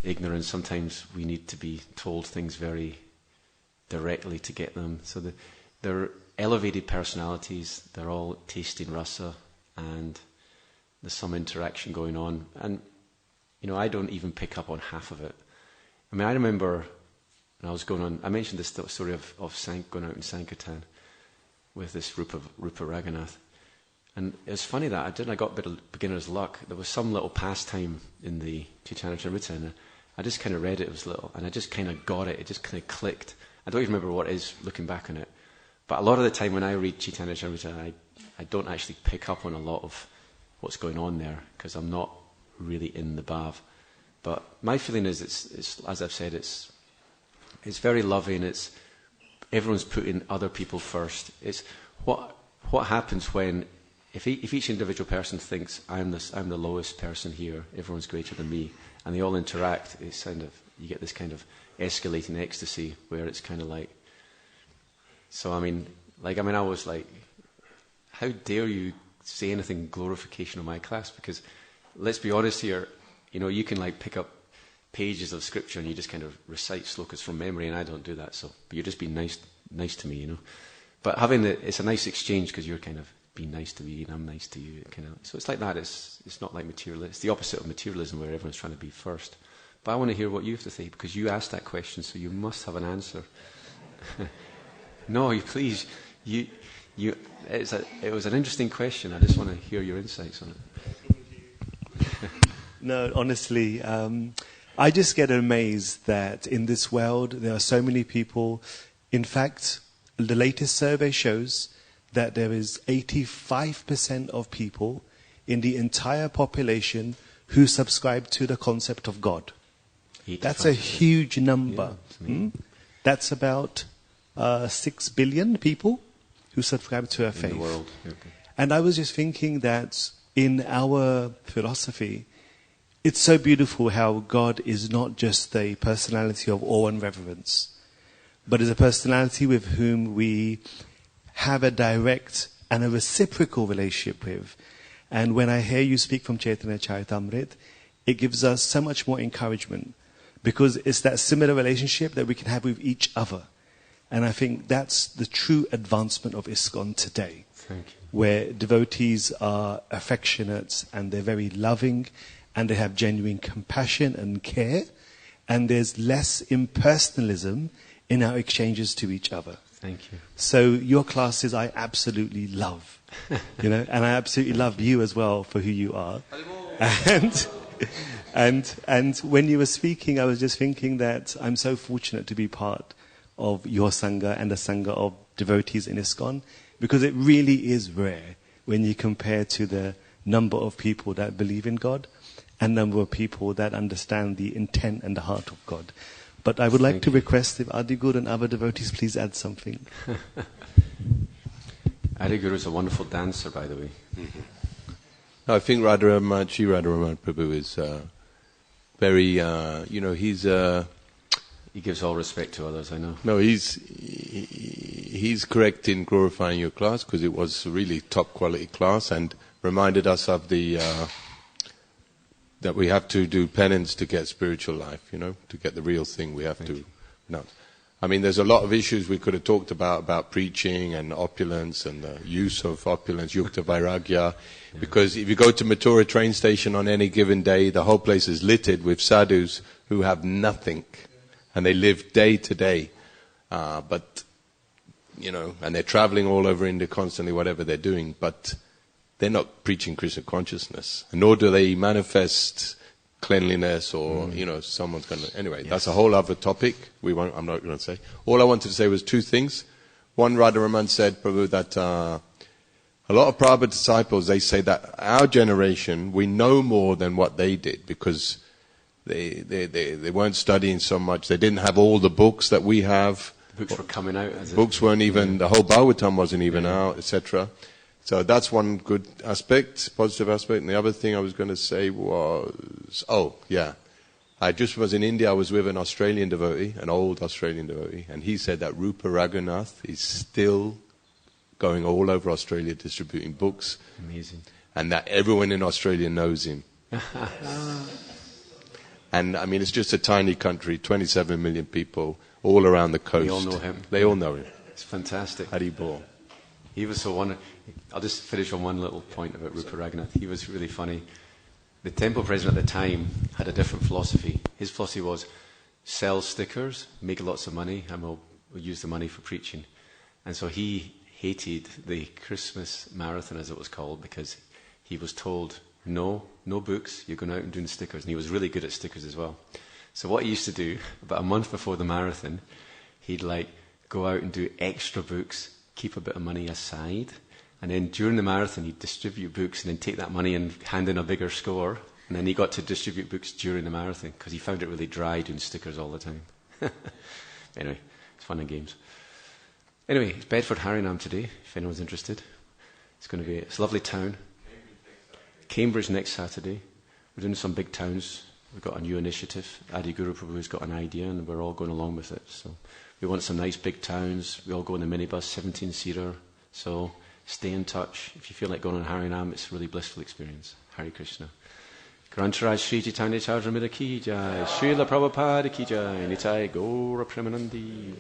ignorance. Sometimes we need to be told things very directly to get them. So they're elevated personalities, they're all tasting rasa, and there's some interaction going on. And, I don't even pick up on half of it. I mean, I remember when I was going on, I mentioned this story of going out in Sankirtan with this Rupa Raghunath. And it was funny that I got a bit of beginner's luck. There was some little pastime in the Chaitanya Charitamrita, and I just kind of read it, it was little, and I just kind of got it, it just kind of clicked. I don't even remember what it is looking back on it. But a lot of the time when I read Chaitanya Charitamrita, I don't actually pick up on a lot of what's going on there, because I'm not really in the bhav. But my feeling is, it's as I've said, it's very loving, everyone's putting other people first. It's what happens when, if each individual person thinks, I'm the lowest person here, everyone's greater than me, and they all interact, it's kind of, you get this kind of escalating ecstasy where it's kind of like, so I was like, how dare you say anything glorification of my class? Because let's be honest here, you can like pick up pages of scripture and you just kind of recite slokas from memory, and I don't do that. But you're just being nice to me, But it's a nice exchange because you're kind of being nice to me and I'm nice to you, So it's like that. It's not like materialism. It's the opposite of materialism where everyone's trying to be first. But I want to hear what you have to say because you asked that question, so you must have an answer. No, please. It was an interesting question. I just want to hear your insights on it.
No, honestly, I just get amazed that in this world there are so many people. In fact, the latest survey shows that there is 85% of people in the entire population who subscribe to the concept of God. 85%. That's a huge number. Yeah, that's about 6 billion people who subscribe to our faith.
In the world. Okay.
And I was just thinking that in our philosophy, it's so beautiful how God is not just a personality of awe and reverence, but is a personality with whom we have a direct and a reciprocal relationship with. And when I hear you speak from Chaitanya Charitamrita, it gives us so much more encouragement because it's that similar relationship that we can have with each other. And I think that's the true advancement of ISKCON today.
Thank you.
Where devotees are affectionate and they're very loving and they have genuine compassion and care, and there's less impersonalism in our exchanges to each other.
Thank you.
So your classes I absolutely love, and I absolutely love you as well for who you are. And when you were speaking, I was just thinking that I'm so fortunate to be part of your Sangha and the Sangha of devotees in ISKCON, because it really is rare when you compare to the number of people that believe in God and number of people that understand the intent and the heart of God. But I would like to request if Adiguru and other devotees please add something.
Adiguru is a wonderful dancer, by the way.
I think Radharaman, Sri Radharaman Prabhu is very, he's...
He gives all respect to others, I know.
No, he's correct in glorifying your class, because it was a really top quality class, and reminded us of that we have to do penance to get spiritual life, to get the real thing we have to. No. I mean, there's a lot of issues we could have talked about preaching and opulence and the use of opulence, yukta vairagya, because if you go to Mathura train station on any given day, the whole place is littered with sadhus who have nothing, and they live day to day. And they're traveling all over India constantly, whatever they're doing, but they're not preaching Krishna consciousness, nor do they manifest cleanliness or, someone's going to... Anyway, that's a whole other topic. I'm not going to say. All I wanted to say was two things. One, Radharaman said, Prabhu, that a lot of Prabhupada disciples, they say that our generation, we know more than what they did, because they weren't studying so much. They didn't have all the books that we have.
Books were coming out.
Books weren't even... The whole Bhagavatam wasn't even out, etc. So that's one good aspect, positive aspect. And the other thing I was going to say was, I just was in India. I was with an Australian devotee, an old Australian devotee, and he said that Rupa Raghunath is still going all over Australia distributing books.
Amazing.
And that everyone in Australia knows him. And I mean, it's just a tiny country, 27 million people, all around the coast.
We all know him.
They all know him.
It's fantastic.
Haribol.
He was so wonderful. I'll just finish on one little point about Rupa Raghunath. He was really funny. The temple president at the time had a different philosophy. His philosophy was sell stickers, make lots of money, and we'll use the money for preaching. And so he hated the Christmas marathon, as it was called, because he was told, no books, you're going out and doing stickers. And he was really good at stickers as well. So what he used to do, about a month before the marathon, he'd go out and do extra books, keep a bit of money aside, and then during the marathon he'd distribute books and then take that money and hand in a bigger score, and then he got to distribute books during the marathon because he found it really dry doing stickers all the time. Anyway, it's fun and games. Anyway, it's Bedford Harinam today, if anyone's interested. It's a lovely town. Cambridge next Saturday. We're doing some big towns. We've got a new initiative. Adi Guru Prabhu's got an idea and we're all going along with it. So we want some nice big towns. We all go in the minibus, 17-seater. So stay in touch. If you feel like going on Harinam, it's a really blissful experience. Hare Krishna. Grantaraj Sri Chaitanya Chardamrita Ki Jai, Srila Prabhupada Ki Jai, Nitai Gaura Premanandi.